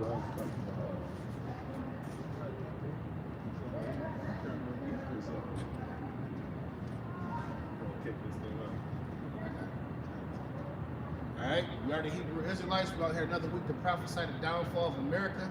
All right, we are the Hebrew Israelites. We're out here another week to prophesy the downfall of America.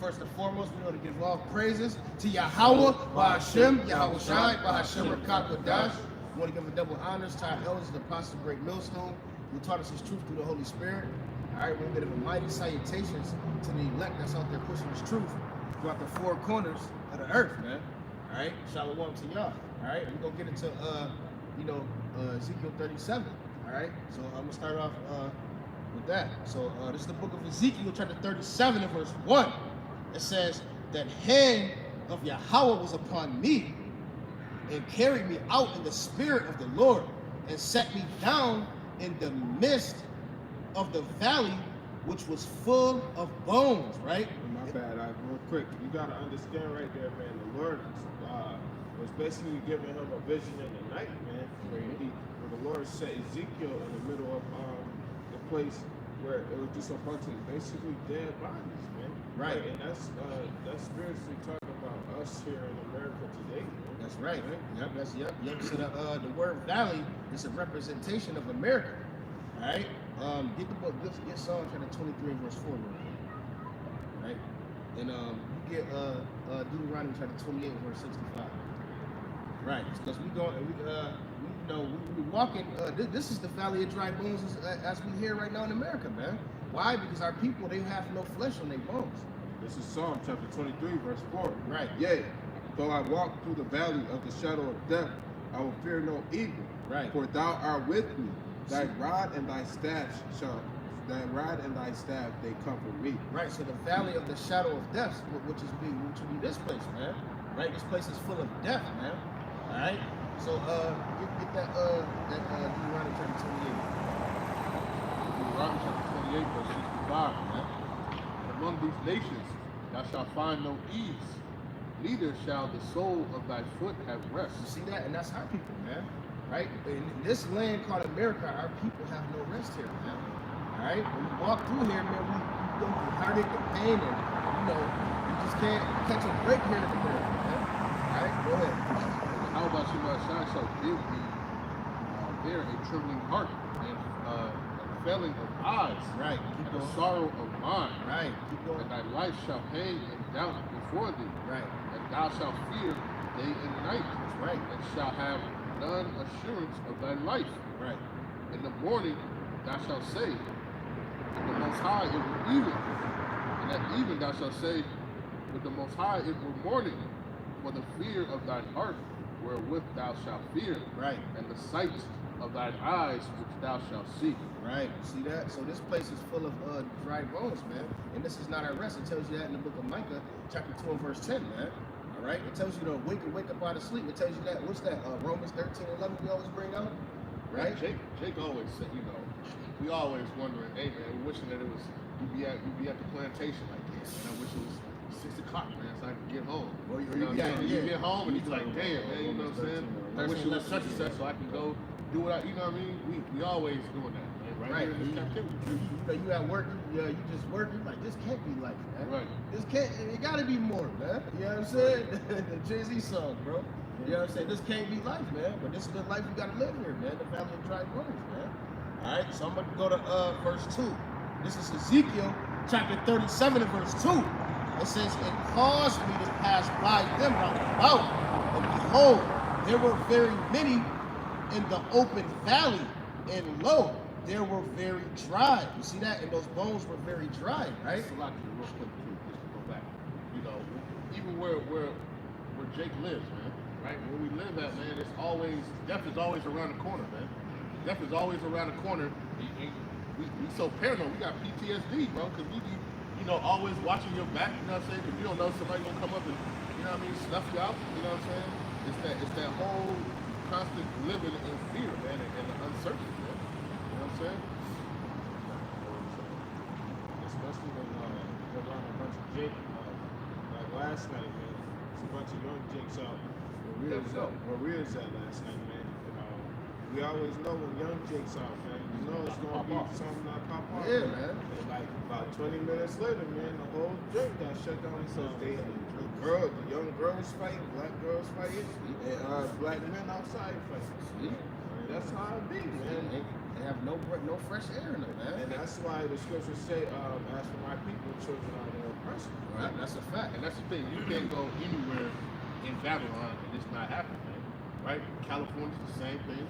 First and foremost, we want to give all praises to Yahweh, Bahashem, Yahweh Shai, Bahashem Rakakadash. We want to give a double honors to our elders, the apostles of Great Millstone, who taught us his truth through the Holy Spirit. All right, we're going to give a mighty salutations to the elect that's out there pushing his truth throughout the four corners of the earth, man. All right, shalom to y'all. All right, we're going to get into, Ezekiel 37. All right, so I'm going to start off with that. So this is the book of Ezekiel, chapter 37, and verse 1. It says, that hand of Yahweh was upon me and carried me out in the spirit of the Lord and set me down in the midst of the valley, which was full of bones, right? My bad, real quick. You got to understand right there, man, the Lord was basically giving him a vision in the night, man. Where the Lord set Ezekiel in the middle of the place where it was just a bunch of basically dead bodies, man. Right. And that's spiritually talking about us here in America today, man. That's right. Yep. So the word valley is a representation of America. All right. Get the book. Get Psalm chapter 23 and verse 4. Right. And you get Deuteronomy chapter 28 and verse 65. Right. Because we walking. This is the valley of dry bones as we hear right now in America, man. Why? Because our people, they have no flesh on their bones. This is Psalm chapter 23, verse 4. Right. Yea, though I walk through the valley of the shadow of death, I will fear no evil. Right. For thou art with me. Thy rod and thy staff they comfort me. Right. So the valley of the shadow of death, which would be this place, man. Right. This place is full of death, man. All right. So get that Deuteronomy chapter 28. Deuteronomy chapter 28, verse 65, man. And among these nations thou shalt find no ease, neither shall the sole of thy foot have rest. You see that? And that's our people, man. Right? In this land called America, our people have no rest here, man. All right? When we walk through here, man, we go through heartache and pain, and, you just can't catch a break here in America, man. All right? Go ahead. How about you, my son, shall give thee there a trembling heart and failing of eyes, Right. and a sorrow of mind. Right. Keep going. And thy life shall hang in doubt before thee. Right. And thou shalt fear day and night. That's right. And shalt have none assurance of thy life. Right. In the morning thou shalt say, with the Most High it were even. And at even thou shalt say, with the Most High it were morning. For the fear of thine heart wherewith thou shalt fear. Right. And the sight of thine eyes which thou shalt see. Right. See that? So this place is full of dry bones, man. And this is not our rest. It tells you that in the book of Micah, chapter 2 and verse 10, man. All right? It tells you to wake up out of sleep. It tells you that, what's that? Romans 13:11 we always bring out. Right? Jake always said, we always wondering, hey man, wishing that it was we'd be at the plantation like this. And I wish it was 6 o'clock, man, so I could get home. Well, you get home and you be like, damn, man, you know what I'm saying? I wish it was such and such so I can go do what you know what I mean? We always doing that, man. Right here in this captivity. You at work, you just work, you're like, this can't be life, man. Right. This can't, it gotta be more, man. You know what I'm saying? The Jay-Z song, bro. You know what I'm saying? This can't be life, man. But this is the life we gotta live here, man. The valley of dry bones, man. All right, so I'm gonna go to verse 2. This is Ezekiel chapter 37 and verse 2. It says, it caused me to pass by them round about, and behold, there were very many in the open valley, and lo, there were very dry. You see that? And those bones were very dry, right? It's a lot to real quick too, just to go back. Even where Jake lives, man, right? Where we live at, man, death is always around the corner, man. Death is always around the corner. We so paranoid. We got PTSD, bro, because we be, always watching your back, you know what I'm saying? Because you don't know somebody gonna come up and, snuff you out, you know what I'm saying? It's that whole constant living in fear, man, and the uncertainty, man. You know what I'm saying? Especially when you're around a bunch of Jake, like last night, man. It's a bunch of young Jakes out where we was at last night, man. We always know when young Jake's out, man. It's gonna be something that pop off. Yeah, man. And like about 20 minutes later, man, the whole joint got shut down because the young girls fighting, black girls fighting, and black men outside fighting. That's how it be, man. They have no fresh air in them, man. And that's why the scriptures say, as for my people, children are their oppressors. Right, that's a fact. And that's the thing. You can't go anywhere in Babylon and it's not happening, man. Right? California's the same thing.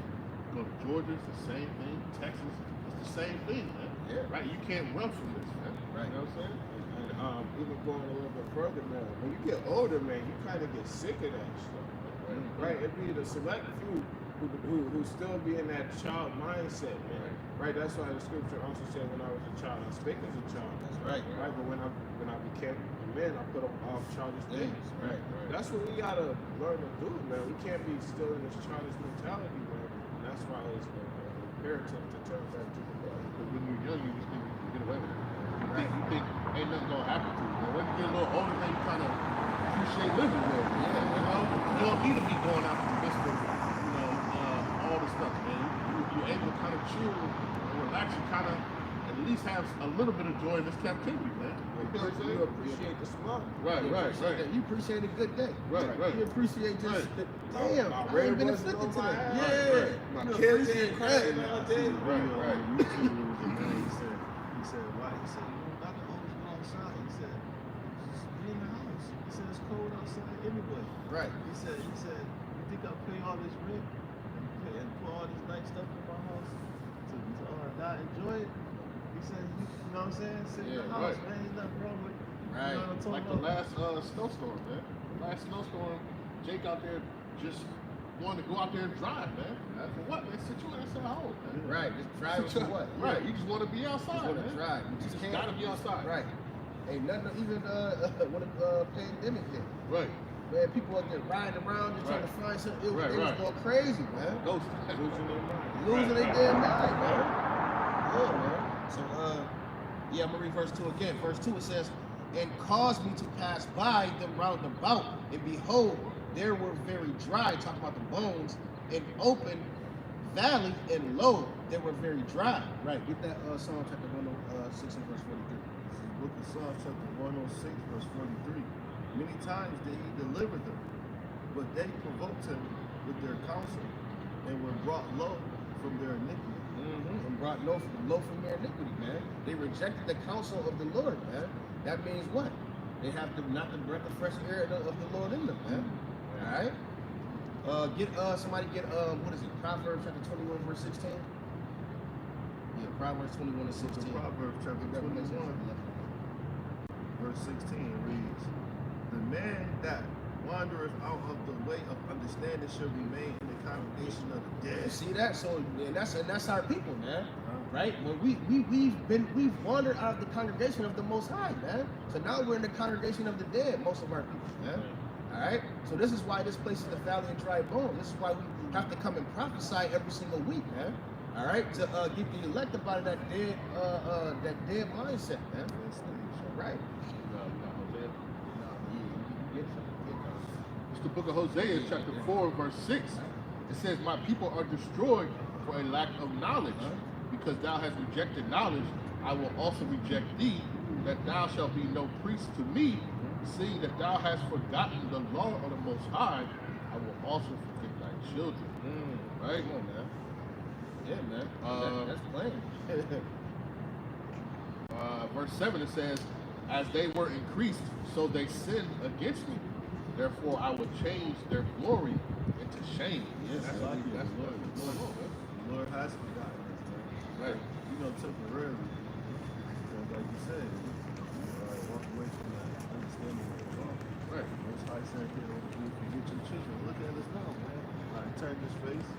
Go to Georgia, it's the same thing. Texas, it's the same thing, man. Yeah. Right? You can't run from this, man. Right. You know what I'm saying? And even going a little bit further, man, when you get older, man, you kind of get sick of that stuff. Right? It'd be the select few who still be in that child mindset, man. Right? That's why the scripture also said, when I was a child, I spake as a child. That's right. Right? But when I became a man, I put off childish things. Right. That's what we gotta learn to do, man. We can't be still in this childish mentality, man. And that's why it's imperative to turn back to the Lord. Because when you're young, you just think you can get away with it. You think ain't nothing gonna happen to you. But when you get a little older, then you kind of appreciate living a little bit. You know, you don't need to be going out to the midst of, all this stuff, man. You're able to kind of chill and relax and kind of at least have a little bit of joy in this captivity, man. You know what I'm saying? You appreciate the smile. Right. You appreciate a good day. Right. You appreciate just damn. My I ain't been red afflicted wasn't on today. my Yeah. ass. My kids ain't crying all day. Right. YouTube, there was a man, he said, why? He said, you don't got to always go outside. He said, just be in the house. He said, it's cold outside anyway. Right. He said, you think I'll pay all this rent and put all this nice stuff in my house to not enjoy it? He said, you know what I'm saying? Sit in the house, man. Ain't nothing wrong with it. Right. You know what I'm talking Like the about? last snowstorm, man. The last snowstorm, Jake out there just wanted to go out there and drive, man. For what, man? Sit your ass at home, man. Right. Just driving for what? Right. You just want to be Just outside, want to man. drive. You You just just can't. gotta be outside. Right. Ain't nothing even when the pandemic hit. Right. Man, people are just riding around just trying to find something. It was Right. going crazy, man. Ghost. Losing their mind. Losing their damn mind, man. Yeah, man. So, I'm gonna read verse 2 again. Verse 2 it says, "And caused me to pass by them round about, and behold, there were very dry," talking about the bones, "and open valley, and lo, they were very dry." Right. Get that Psalm chapter 106 and verse 43. This is the book of Psalms, chapter 106, verse 43. Many times did he deliver them, but they provoked him with their counsel and were brought low from their iniquity. And brought low from their iniquity, man. They rejected the counsel of the Lord, man. That means what? They have not the breath of fresh air of the Lord in them, man. All right. Somebody get what is it? Proverbs chapter 21 verse 16. Yeah, Proverbs 21 and 16. Proverbs chapter 21, verse 16 reads, "The man that wandereth out of the way of understanding shall remain in the congregation of the You dead." see that? So and that's our people, man. Right? When we've wandered out of the congregation of the Most High, man. So now we're in the congregation of the dead, most of our people, man. All right. So this is why this place is the valley of dry bones. This is why we have to come and prophesy every single week, man. All right, to get the elect up out of that dead mindset, man. Right. It's the book of Hosea, chapter 4, verse 6. It says, "My people are destroyed for a lack of knowledge. Because thou hast rejected knowledge, I will also reject thee, that thou shalt be no priest to me. Seeing that thou hast forgotten the law of the Most High, I will also forget thy children." Right? Come on, man. Yeah, man. That's plain. Verse 7, it says, "As they were increased, so they sinned against me. Therefore I will change their glory into shame." Yes, That's I like it. what's going on, man. The Lord has forgotten us, man. Right. You know, temporarily, because like you said, walk away from that understanding of the law. Right. Most High said, you know, you forget your children. Look at us now, man. Turn this face.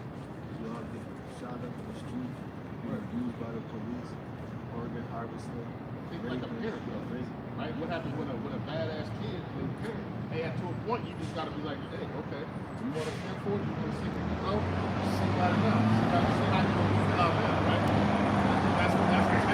You all get shot up in the street, abused by the police, organ harvesting. Think like a parent, though. rape. Right? What happens when a badass kid is a parent? Hey, to a point, you just gotta be like, hey, okay, you want to stand for it? You want to see people go? See about it now. See how you gonna feel out now, right? That's what's happening.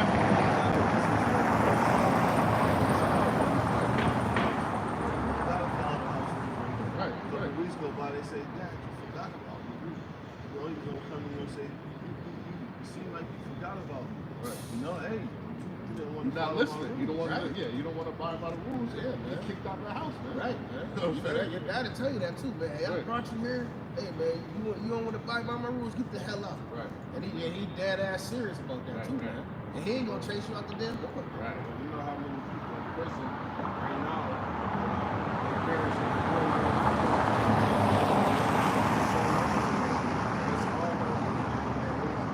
Right. The weeks go by, they say, "Dad, you forgot about me." You always gonna come to you and say, "You seem like you forgot about me." Right. You know, hey, you didn't want You're not listening. You don't want Right. to. Yeah, you don't want to abide by the rules. Yeah, You're man. kicked out of the house, man. Right, man. You know what I'm saying? Your dad will tell you that too, man. Hey, I Right. brought you here. Hey, man, you don't want to abide by my rules? Get the hell out. Right. And he dead ass serious about that Right, too, right. man. And he ain't gonna chase you out the damn door. Right. You know how many people in prison right now, their parents are doing it's all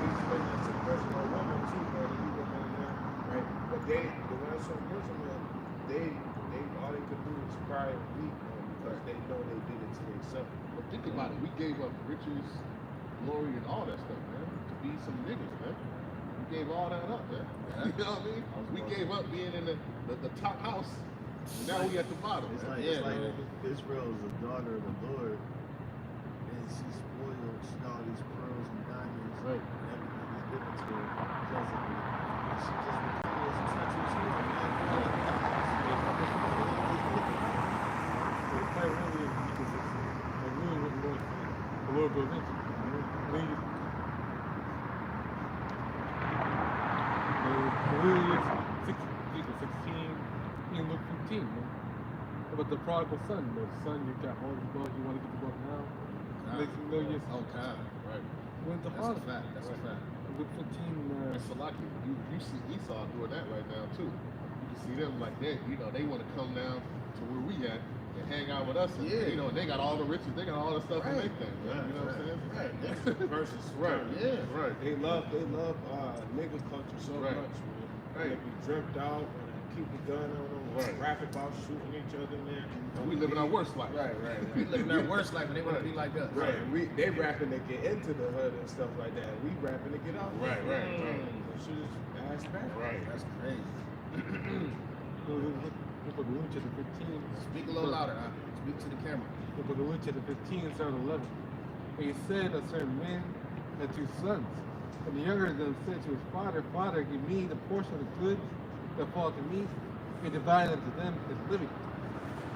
he's been into prison or women too, but he been in there, right? But the ones from prison, man, they all they could do is cry and weep, man, because they know they did it to themselves. But think about it. We gave up riches, glory, and all that stuff, man, to be some niggas, man. We gave all that up, man. You know what I mean? We gave up being in the top house. And now we at the bottom. It's man. like, Yeah, it's like man. Israel is a daughter of the Lord, and she's spoiled. She got all these pearls and diamonds, Right. and everything is given to her because of it. And she just refuses to touch his heel, man. It's quite really because it's really what the Lord goes into. Really, 16, in Luke 15, man. About the prodigal son. The son, you got all the wealth, you want to get the wealth now. Makes millions. Oh, God. Right. Went to That's a prodigal. fact. That's a fact. Luke 15, And Salaki, you see Esau doing that right now too. You can see them like they, they want to come down to where we at and hang out with us. And, Yeah. and they got all the riches, they got all the stuff in Right. their thing. Man. You know what I'm saying? Right. Versus Right. Yeah. Right. They love nigga culture so Right. much, man. Right. They be dripped out and keep a gun on them, Right. rap about shooting each other, man. And we living our worst life. Right. We living our worst life, and they want to be like us. Right, and they rapping to get into the hood and stuff like that. We rapping to get out. Right, right, right. That shit is ass back. Right. That's crazy. Look at Luke chapter 15. Speak a little louder. Huh? Speak to the camera. The book of Luke chapter 15, start at 11. And he said, a certain man had 2 sons. And the younger of them said to his father, Father, give me the portion of the goods that fall to me. He divided unto them his living.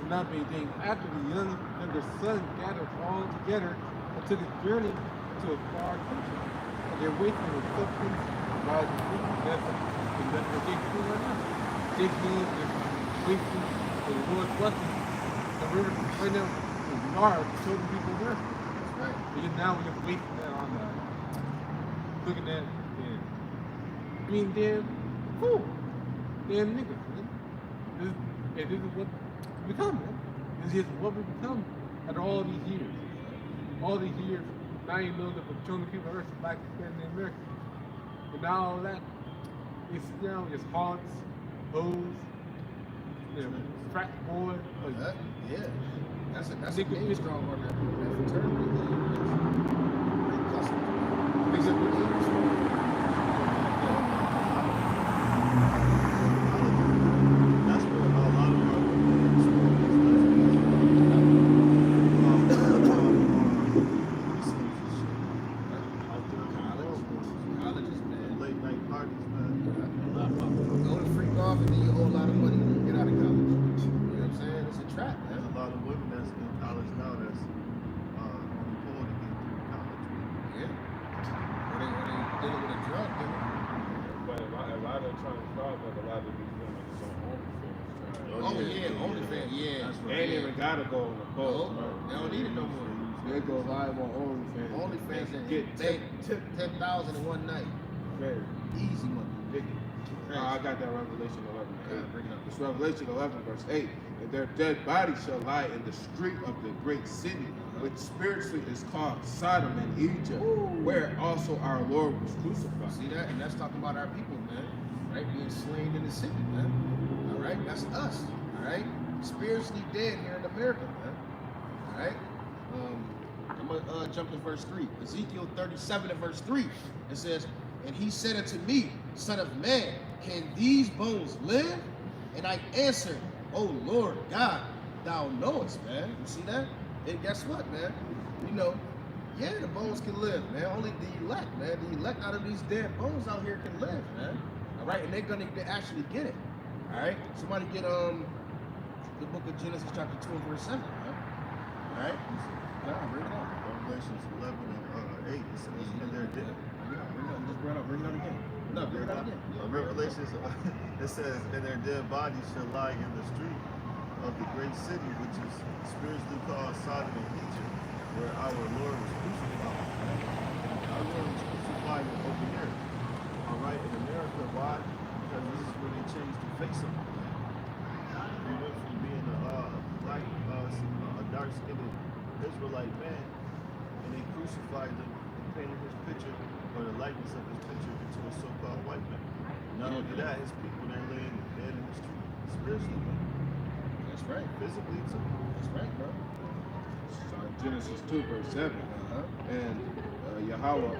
And not many days after, the younger son gathered all together and took a journey to a far country. And they waited for substance and by the food together. And that's what they do right now. They mean waiting for the Lord's blessing. And we're right now, we are children people there. That's right. Because now we're just wasting that on looking at and being damn fool. Damn niggas, man. This is what we become, man. This is what we become after all these years. All these years, now you know that the children of people are black, Hispanic, and American. But now all that, it's now just haunts, hoes, frat boy, like, Yeah. That's a Nigga, name bitch. strong on that fraternity. Great custom. Is it really strong? That's where a lot of our women Colleges, man. late night parties, man. Go to freak off and then you owe a lot of money when you get out of college. You know what I'm saying? It's a trap, There's man. a lot of women that's in college now that's only poor to get through college. Yeah. Or they dealing with a drug dealer. But a lot of trying to fraud, like a lot of these women is on OnlyFans. Oh, yeah, OnlyFans, yeah. That's They ain't even gotta go on the boat. No, they don't need it no more. They go live on OnlyFans. OnlyFans and get they tip 10,000 in one night. very Easy money. big. I got that Revelation 11. Okay, bring it up. It's Revelation 11, verse 8. And their dead bodies shall lie in the street of the great city, which spiritually is called Sodom and Egypt, where also our Lord was crucified. See that? And that's talking about our people, man. Right? Being slain in the city, man. All right? That's us. All right? Spiritually dead here in America, man. All right? I'm going to jump to verse 3. Ezekiel 37 and verse 3. It says, and he said unto me, Son of man, can these bones live? And I answered, O Lord God, thou knowest, man. You see that? And guess what, man? You know, yeah, the bones can live, man. Only the elect, man. The elect out of these dead bones out here can live, man. All right, and they're gonna actually get it. All right, somebody get the book of Genesis chapter 2 and verse 7, man. All right, bring it up. Revelations 11 and 8, it says, and they're dead. Bring it up. Just bring it up again. No, bring it up again. Revelations, it says, and their dead bodies shall lie in the street of the great city, which is spiritually called Sodom and Egypt, where our Lord was crucified. Our Lord was crucified over here. All right, in America, why? Because this is where they changed the face of him. He went from being a dark-skinned Israelite man, and they crucified him and painted his picture or the likeness of his picture into a so-called white man. Not only that, his people they're laying dead in the street, spiritually, That's right. physically too. That's right, bro. Genesis 2 verse 7. And Yahweh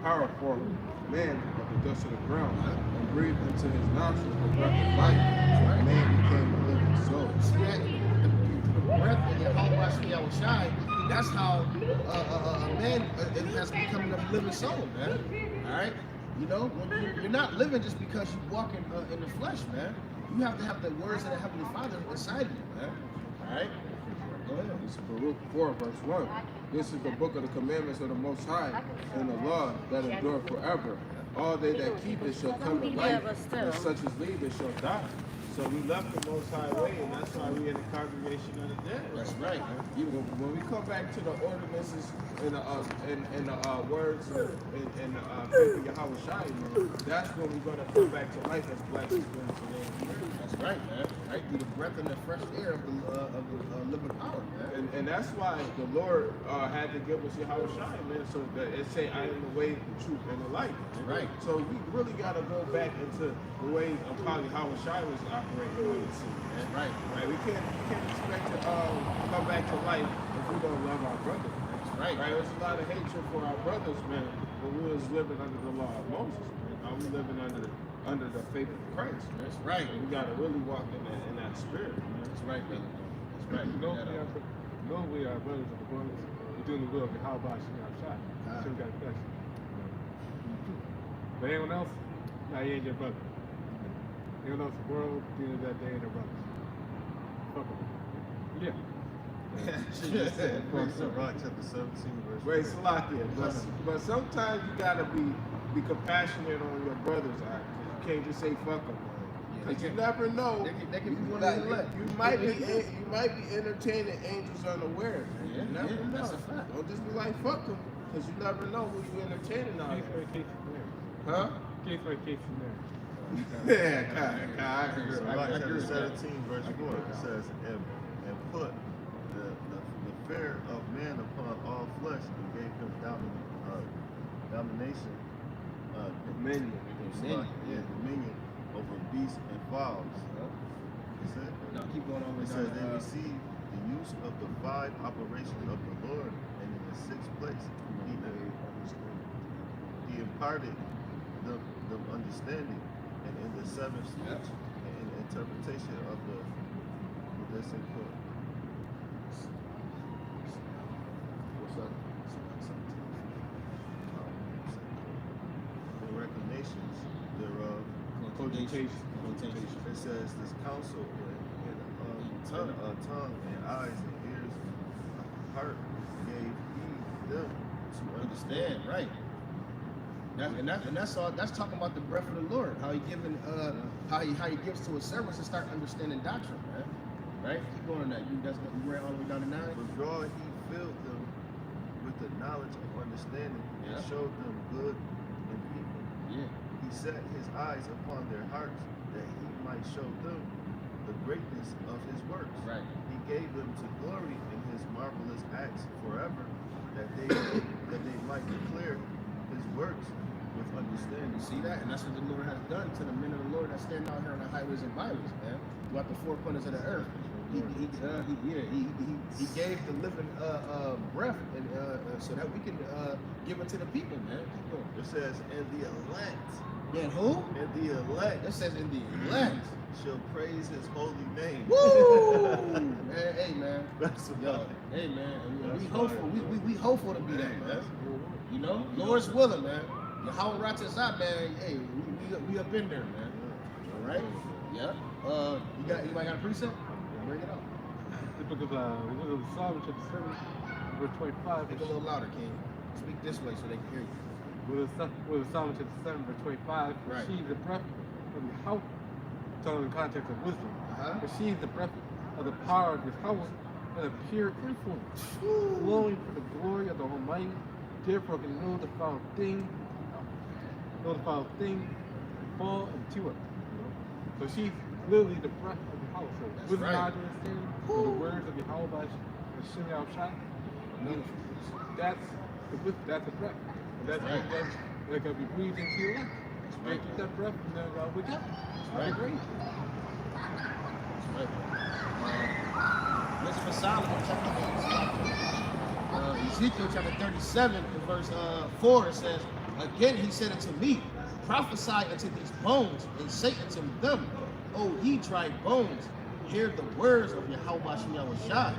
power formed man of the dust of the ground and breathed into his nostrils the breath of life. And man became a living soul. See that? The breath of Yahweh Shai Shai, that's how a man has become a living soul, man. All right? You know, when you're not living just because you walk in the flesh, man. You have to have the words of the Heavenly Father inside you, man. All right? Go ahead. This is Baruch 4 verse 1. This is the book of the commandments of the Most High and the law that endure forever. All they that keep it shall come to life, and such as leave it shall die. So we left the Most High way, and that's why we in the congregation of the dead. That's right. When we come back to the ordinances and the words and faith of Yahweh Shai, man, that's when we're gonna come back to life as black people. That's right, man. Right through the breath and the fresh air of the living power, man. And that's why the Lord had to give us Yahweh Shai, man, so that it say, I am the way, the truth, and the life. Right. So we really got to go back into the ways of how Yahweh Shai was operating on the scene, man. That's right. Right. We can't expect to come back to life if we don't love our brothers. Man. That's right. Right. There's a lot of hatred for our brothers, man, when we was living under the law of Moses, man. Now we living under the faith of Christ. That's right. We got to really walk in that spirit, man. That's right, brother. That's right. We are brothers of the brothers. We're doing the will of Yahweh Shai. So we got a question. But anyone else? Nah, he ain't your brother. Anyone else in the world, dealing that day, their brothers. Fuck them. Yeah. She just said, Rock chapter 17, verse Wait, 4. Salakia, but sometimes you gotta be compassionate on your brothers. Right? You can't just say fuck them. Cause you never know. They can be one Like, of the elect. you might be entertaining angels unawares. Man. You Yeah, never yeah, know. that's a fact. Don't just be like fuck them, cause you never know who you entertaining out Case there. by case scenario. Huh? Case by case scenario. Yeah, I agree. So I Rock agree chapter with that. 17, verse 4, it says, and put the fear of man upon all flesh and gave him domination, Dominion. dominion over beasts and fowls. That's it. No, keep going on It with says they that. received the use of the 5 operations of the Lord, and in the 6th place, he imparted them understanding, and in the 7th speech, and interpretation of the this in court. What's up? The recognitions thereof. Cogitation. It says this counsel and tongue and eyes and ears, heart gave he them to understand. Understand, right? That's all. That's talking about the breath of the Lord. How he given, how he gives to his servants to start understanding doctrine, man. Right? Keep going on that. You read all the way down to 9. Withdraw he filled them with the knowledge of understanding and Yeah. showed them good and evil. Yeah. He set his eyes upon their hearts that he might show them the greatness of his works. Right. He gave them to glory in his marvelous acts forever, that they might declare his works with understanding. You see that? And that's what the Lord has done to the men of the Lord that stand out here on the highways and byways, man. Throughout the 4 corners of the earth. He gave the living breath, and so that we can give it to the people, man. Keep going. It says, and the elect, And who? and the elect It says in the elect. shall praise his holy name. Woo! Man, hey, man. That's Yo, about hey, man. That's We hopeful. fire. We hopeful to be that, man. That's You know, Lord's willing, man. Yahweh Ratazah, man. Hey, we up in there, man. All right. Yeah. Anybody got a precept? Bring it up. The book of Psalm chapter 7, verse 25. Make it a little louder, King. Speak this way so they can hear you. with Psalm chapter 7, verse 25, for Right. she is the breath of Yahweh, talking in the context of wisdom. Uh-huh. For she is the breath of the power of Yahweh and a pure influence, flowing from the glory of the Almighty. Therefore can no defiled thing fall into it. So she's literally the breath of Yahweh. So That's wisdom, right. knowledge, and understanding, or the words of Yahweh by Hashem Yahushua. That's the breath. And that's Right. that can be breathed into your life. right. Keep that breath and then wake up. right. Have a great. Right. Wisdom of Solomon, Ezekiel chapter 37, in verse 4, it says, again he said unto me, prophesy unto these bones, and say unto them, O ye dry bones, hear the words of Yahweh Shai.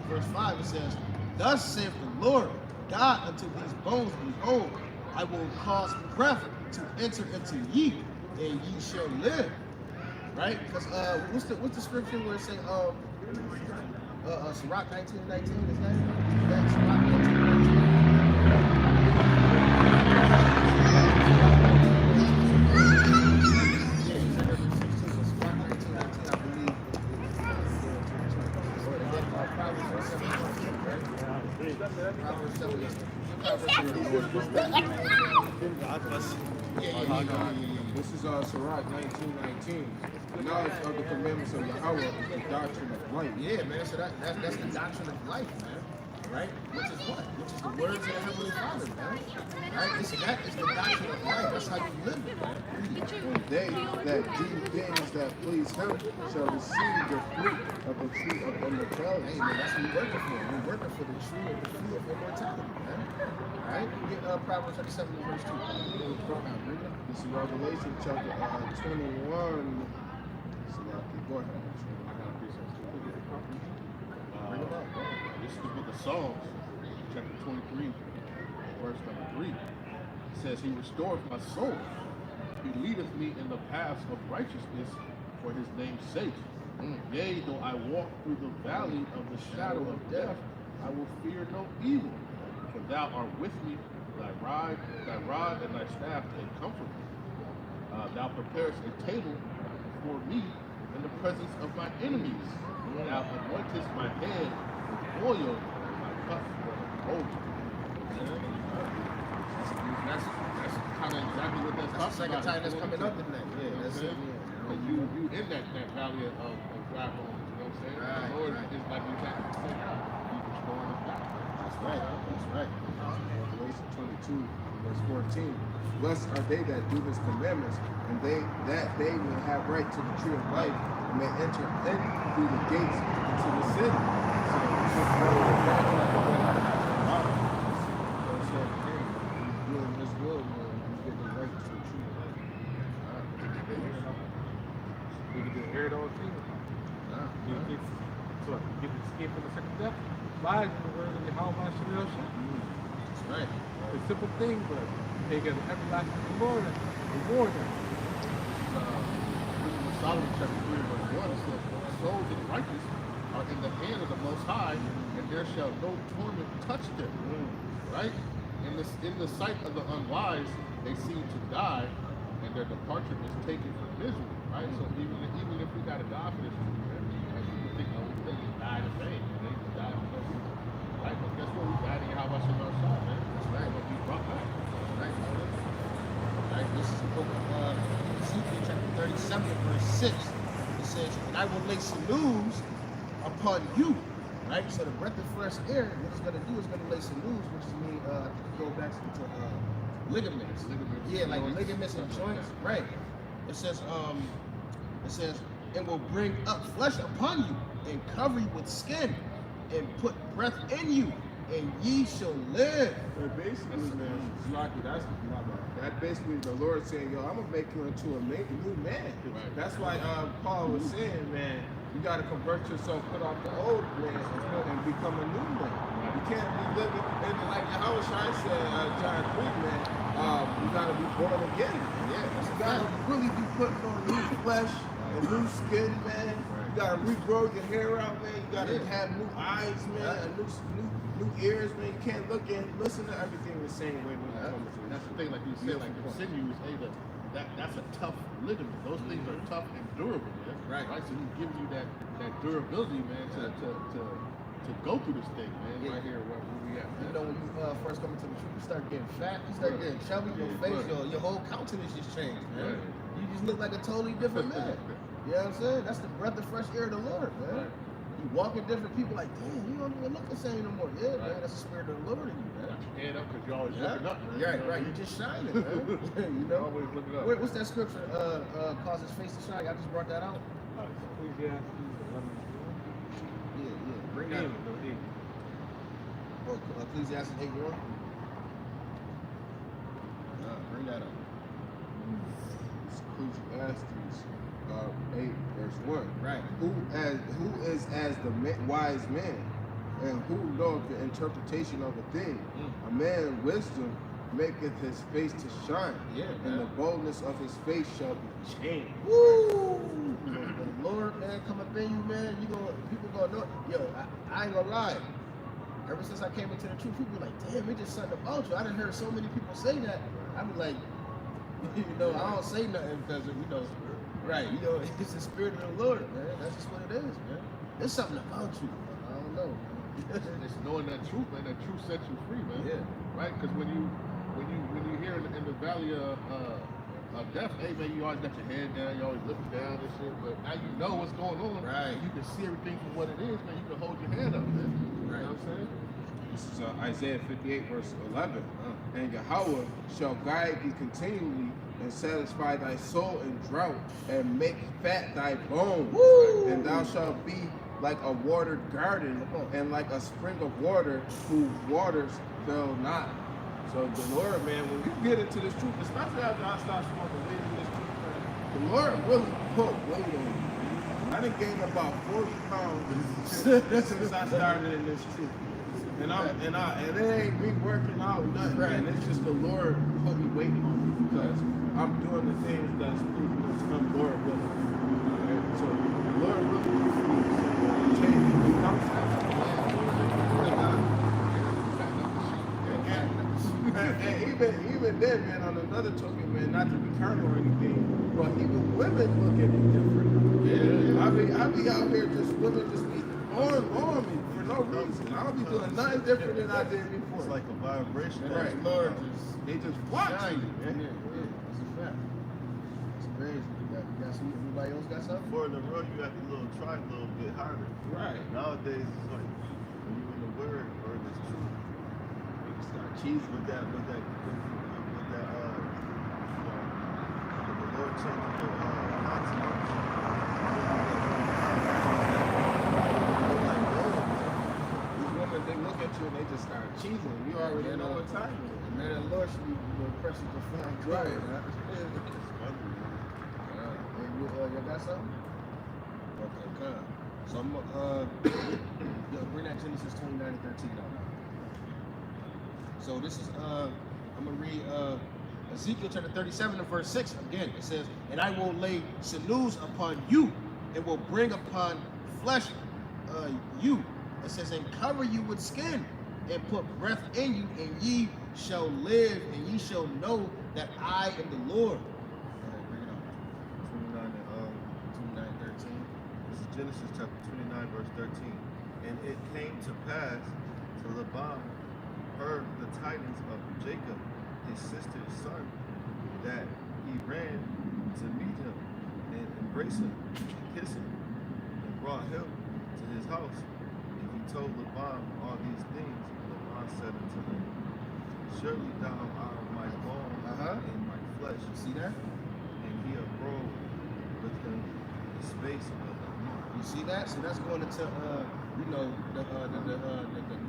Verse 5, it says, thus saith the Lord God unto these bones, behold, I will cause breath to enter into ye, and ye shall live. Right? Because what's the scripture where it say Sirach 19:19 is that? Sirach 19:19. This is Sirach 19:19. The knowledge of the commandments of Yahweh is the doctrine of life. Yeah, man. So that's the doctrine of life, man. Right? Which is what? Which is the words of the Heavenly Father, man. Right? Listen, that is the doctrine of life. That's how you live it, man. They that do things that please him shall receive the fruit of the tree of immortality. Hey, man, that's what we're working for. We're working for the tree of the fruit of immortality, man. All right? Get Proverbs chapter 7 and verse 2. This is Revelation chapter 21. Go ahead. I got a precept. This is the book of Psalms, chapter 23, verse number 3. It says, he restoreth my soul. He leadeth me in the paths of righteousness for his name's sake. Yea, though I walk through the valley of the shadow of death, I will fear no evil. For thou art with me, thy rod and thy staff, they comfort me. Thou preparest a table before me in the presence of my enemies. Thou anointest my head with oil, and my cup runneth over. That's kind of exactly what that's That's the talking second about. time that's coming up in that. Yeah, that's it. But you in that valley of dry bones, you know what I'm saying? Right, The Lord right. is like we said, He's restoring us back. That's right. That's right. Revelation 22, verse 14. Blessed are they that do his commandments, and they may have right to the tree of life, and may enter in through the gates into the city. So it's just back to the way so hey, he's doing his will, man. He's getting the right to the tree of life. We can just hear it all things. So you get to escape from the second death by the word of Yahweh Hashem Yahushua. That's right. It's a simple thing, but they get an everlasting reward. Solomon chapter 3 verse 1 it says, the souls of the righteous are in the hand of the Most High, and there shall no torment touch them. Right? In the sight of the unwise, they seem to die, and their departure is taken for misery. Right? So even if we got to die for this, people think, oh, they just died in vain. They just died for no reason. Right? But guess what? We died in Yahweh Shem Shai, man. That's right. But we brought back. Right. Right. This is the book of Ezekiel chapter 37, verse 6. It says, and I will lay sinews upon you. Right? So the breath of fresh air, what it's going to do is going to lay sinews, which is mean go back to ligaments. Yeah, like ligaments and joints. Right. It says, and will bring up flesh upon you, and cover you with skin, and put breath in you, and ye shall live. But basically, man, Zlaki, that basically the Lord saying, yo, I'm gonna make you into a new man. Right. That's why Paul was saying, man, you gotta convert yourself, put off the old man, and become a new man. You can't be living, and like Yahweh Shai said, John 3, man, you gotta be born again. Yeah, that's You a gotta fact. really be putting on new flesh and new skin, man. You gotta regrow your hair out, man. You gotta Yeah. have new eyes, man. Yeah. A new new ears, man. You can't look and listen to everything the same way when it comes to That's the thing, like you said, like the sinews, hey, that's a tough ligament. Those things are tough and durable, man. Right. So he's giving you that durability, man, to go through this thing, man. Yeah. Right here, where we at, You man. know, when you first come into the truth, you start getting fat, you start getting chubby, your Yeah, face, right. your whole countenance just changed, man. Right. You just look like a totally different man. You know what I'm saying? That's the breath of fresh air of the Lord, man. Right. You walk in different people like, damn, you don't even look the same no more. Yeah, man, Right. that's the spirit of the Lord in you, man. Got your head up because you're always Yeah. looking up, man. Yeah, You know right. what I You mean? just shining, man. you You're know? always looking up. What's that scripture? Cause his face to shine. I just brought that out. Ecclesiastes 11. Yeah. Bring that. Oh, Ecclesiastes 8:1. Bring that up. Ecclesiastes 8 verse 1. Right. Who is as the wise man, and who knoweth the interpretation of a thing? A man wisdom maketh his face to shine, Yeah, and man. the boldness of his face shall be changed. Woo! The Lord, man, come up in you, man. People gonna know. Yo, I ain't gonna lie. Ever since I came into the truth, people be like, damn, it's just something about you. I done heard so many people say that. I be like, I don't say nothing because of, right, it's the spirit of the Lord, man. That's just what it is, man. There's something about you. I don't know. It's knowing that truth, man. That truth sets you free, man. Yeah. Right? Because when you hear in the valley of death, hey man, you always got your head down, you always looking down and shit. But now you know what's going on. Right. You can see everything for what it is, man. You can hold your head up, man. Right. You know what I'm saying? This is Isaiah 58 verse 11. And Yahweh shall guide thee continually and satisfy thy soul in drought and make fat thy bones. Woo! And thou shalt be like a watered garden and like a spring of water whose waters fail not. So the Lord, man, when you get into this truth, especially after I start smoking weed in this truth, man, the Lord really put weight on me. I done gained about 40 pounds since I started in this truth. And it ain't me working out nothing, man. It's just the Lord put me weight on me because I'm doing the things that's pleasing to Him, Lord willing. Alright? So the Lord really changed me. And even then, man, on another token, man, not to be carnal or anything, but even women look at me different. Yeah. I be out here just women just be on me for no reason. I don't be doing nothing different than I did before. It's like a vibration. Right, that's Lord, coming out. They just watch Shine. you, Yeah, man. that's a fact. It's crazy. You got some, anybody else got something? Before in the road, you have to try a little bit harder. Right. Nowadays, it's like when you in the word or in this truth, You can start cheesing. with that, when the Lord changes your consonants. These women, they look at you and they just start cheesing. You already know what time it is. Man, the Lord should be pressing to find Right. You got something? Okay, good. So I'm bring that Genesis 29 and 13 out. So this is I'm gonna read Ezekiel chapter 37 and verse 6 again. It says, "And I will lay sinews upon you, and will bring upon flesh you." It says, "And cover you with skin, and put breath in you, and ye shall live, and ye shall know that I am the Lord." Bring it up. 29 13. This is Genesis chapter 29, verse 13. And it came to pass till Laban heard the tidings of Jacob, his sister's son, that he ran to meet him and embrace him and kiss him and brought him to his house. And he told Laban all these things. And Laban said unto him, surely thou art my bone and my flesh. You see that? And he abode with him the space of a month. You see that? So that's going into the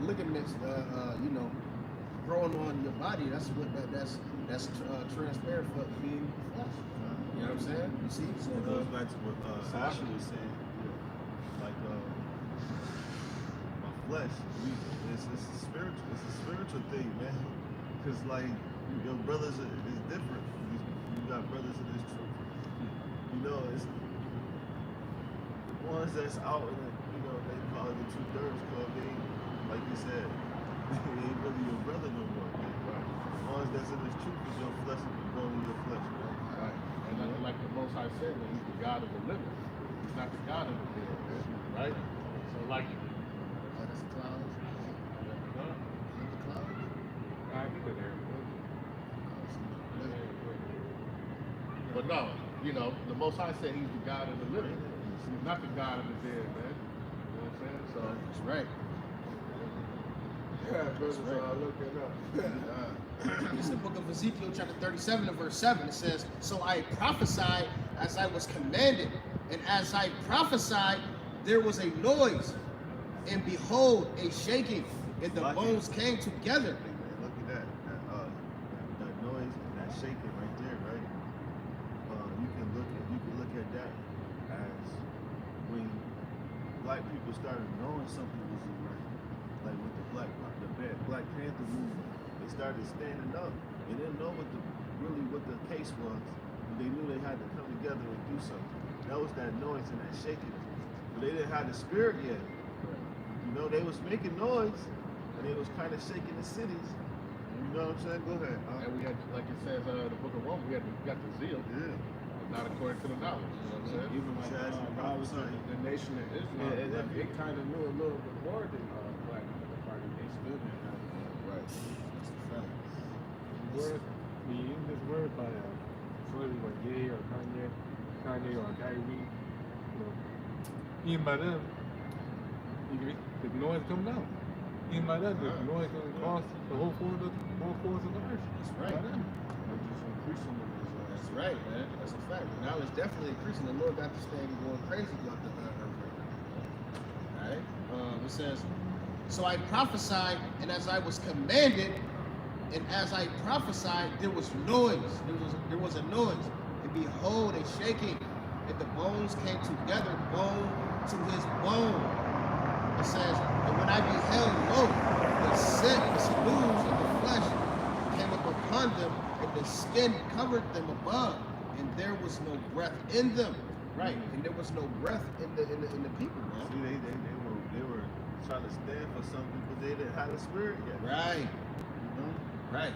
ligaments growing on your body. That's what that's transparent for being flesh. You know what I'm saying? You see? So It goes back to what Ashley was saying. Like my flesh, it's a spiritual thing, man. Cause like your brothers is different. You got brothers in this truth. You know, it's the ones that's out in the, they call it the 2/3 club. They, like you said, He ain't really your brother no more. Right? As long as that's in his truth, is your flesh and your bone and your flesh. Right? Right. And like the Most High said, that he's the God of the living. He's not the God of the dead. Man. Right? So like Oh, that's the clouds. The clouds. I get it there. but no, you know, the Most High said he's the God of the living. He's not the God of the dead, man. You know what I'm saying? So That's right. Yeah, brothers are looking up. It's the book of Ezekiel, chapter 37, and verse 7. It says, "So I prophesied as I was commanded, and as I prophesied, there was a noise, and behold, a shaking, and the bones came together." Hey, man, look at that. That noise and that shaking right there, right? You can look at that as when black people started knowing something wasn't right. Like with the Black Panther movement, they started standing up. They didn't know what the case was, but they knew they had to come together and do something. That was that noise and that shaking. But they didn't have the spirit yet. You know, they was making noise and they was kind of shaking the cities. You know what I'm saying? Go ahead. and we had, like it says in the book of Rome, we got the zeal, Yeah. not according to the knowledge. You know what I'm saying? Even like Says and obviously prophesied. the nation of Islam, Yeah, like, they kind of knew a little bit more than Black Panther Party. They still didn't have Right. Word, the English word by Freddie or Ye or Kanye or Kyrie, you know, even by them, the noise comes out. Even by them, the noise going to cost the whole force of the earth. That's right. They're just increasing in this. That's right, man. That's a fact. Now it's definitely increasing. The Lord got this thing going crazy throughout the earth right now. All right. It says, "So I prophesied, and as I was commanded, and as I prophesied, there was noise. There was a noise, and behold, a shaking, and the bones came together, bone to his bone." It says, "And when I beheld, lo, the sinews of the flesh came up upon them, and the skin covered them above, and there was no breath in them." Right, and there was no breath in the people, man. See, they were trying to stand for something, but they didn't have the spirit yet. Right, You know? right.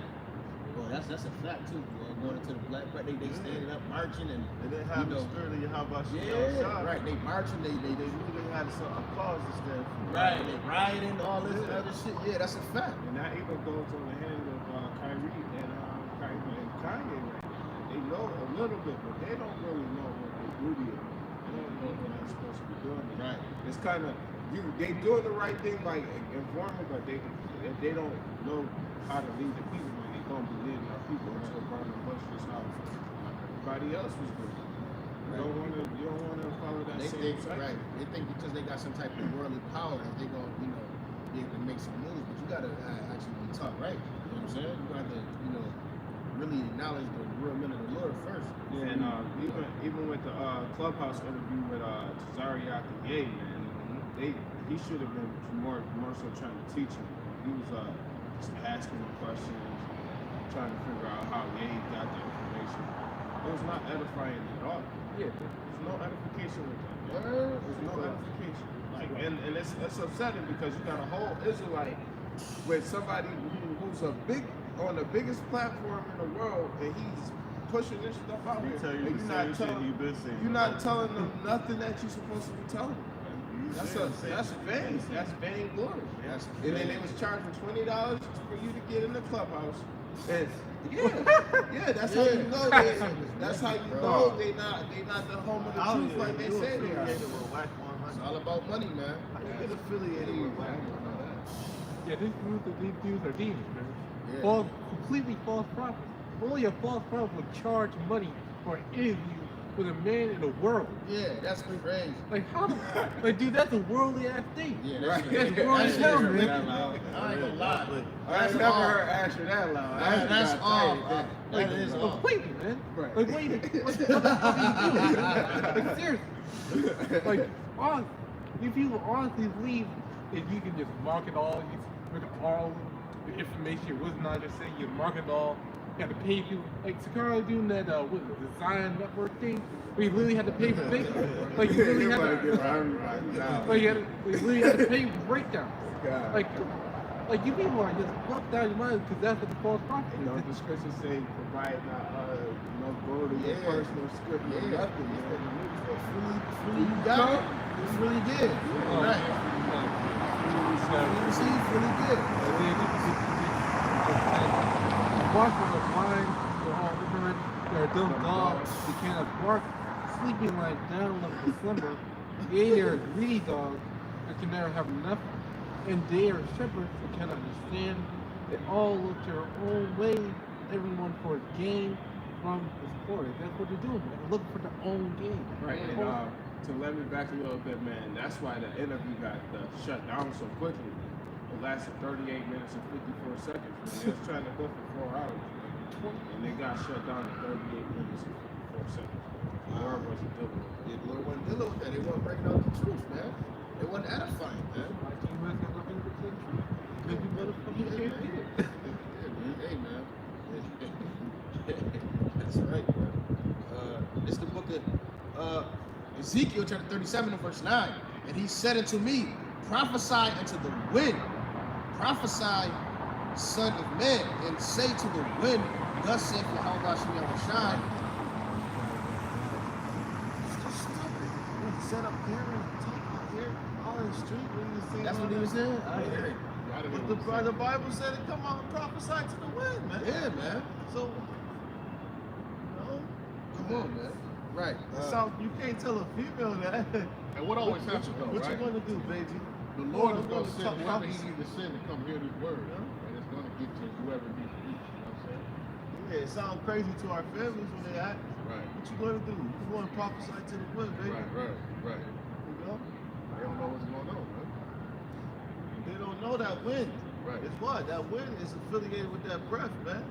Well, that's a fact too. Going into the black, right? They standing up, marching, and They didn't have you the know, spirit of Yahweh yeah, right. They marching. They They knew they had a cause to stand for. right. They rioting, all this and other shit. Yeah, that's a fact. And that even goes on the hand of Kyrie and Kanye right now. They know a little bit, but they don't really know what their duty is. They don't know what they're supposed to be doing. Right. It's kind of they doing the right thing by informing, but if they don't know how to lead the people, then they don't be leading our people into a burning bush just how everybody else was doing. You don't want to follow that They same think, cycle. right? They think because they got some type of worldly power that they gonna, be able to make some moves. But you gotta actually be taught right. You know what I'm saying? You got to, really acknowledge the real men of the Lord first. Yeah, and even with the Clubhouse interview with Tazari Ye, man, he should have been more so trying to teach him. He was just asking him questions, trying to figure out how Ye got the information. It was not edifying at all. Yeah, There's no edification with that. Word. There's no edification. Like, and it's upsetting because you got a whole Israelite with somebody who's on the biggest platform in the world, and he's pushing this stuff out He here. tell you And the you're not same shit telling, he been saying. you're not telling them nothing that you're supposed to be telling them. You That's saying the same vain. shit. That's vain glory. That's And then vain. they was charging $20 for you to get in the clubhouse. And that's how you know that's how you know they not the home of the How truth you- like they you say they are. affiliated with Whack It's 100? all about money, man. How you get affiliated with Whack 100? yeah, these dudes are demons, man. Yeah. Completely false prophets. Only a false prophet would charge money for an interview with a man in the world. Yeah, that's crazy. Like how? Like, dude, that's a worldly ass thing. Yeah, Right. that's Worldly that's hell, really man. loud. I ain't gonna lie. I ain't never heard Asher that loud. Asher That's got all. tight. That is all. Completely, man. Right. Like, what the fuck are you doing? Like, seriously. Like, honestly, if you honestly believe that you can just market all, you look at all the information was not just saying you market all, you had to pay people. Like Sakara doing that, what is it, design network thing, where you literally had to pay for Facebook. Like, you really had to. everybody now. Like, you literally had to pay for breakdown. God. Like, Like, you people are just fucked out of your mind because that's what the false prophet You know, is. the scriptures say, provide not no gold or your Yeah. purse, no script, no Yeah. nothing, man. Fully you got it. You really did. Right. You received, fully did. Bark from the blind, they're all ignorant, they're dumb dogs, they cannot bark, sleeping like down like the slumber. Yea, they are greedy dogs, that can never have enough, and they are shepherds that cannot understand. They all look their own way, everyone for his gain from his quarter. That's what they're doing, man. They're looking for their own gain. Right, and to let me back a little bit, man, that's why the interview got shut down so quickly. It lasted 38 minutes and 54 seconds, man. They was trying to go for 4 hours, and they got shut down in 38 minutes and 54 seconds. The Lord wasn't dealing with it. The Lord wasn't dealing with that. They weren't breaking out the truth, man. They wasn't edifying, man. Maybe motherfucking can't do it. Hey, man. That's right, man. It's the book of Ezekiel chapter 37 and verse 9. And he said unto me, prophesy unto the wind. Prophesy, son of man, and say to the wind, thus saith Yahweh Hashem Yahushai. Set up here and talk out here on the street when you see. That's what he was saying? I hear it. But the Bible said it. Come on, prophesy to the wind, man. Yeah, man. So, Come on, man. Right. you can't tell a female that. And what always happens though, What right? you gonna do, baby? The Lord is going gonna to send talk whoever He prophecy. needs to send to come hear His word, and it's going to get to whoever needs to reach. You know what I'm saying? Yeah, it sounds crazy to our families when they act. Right. What you gonna do? You gonna prophesy to the wind, baby? Right. You know? They don't know what's going on, man. They don't know that wind. Right. It's what? That wind is affiliated with that breath, man.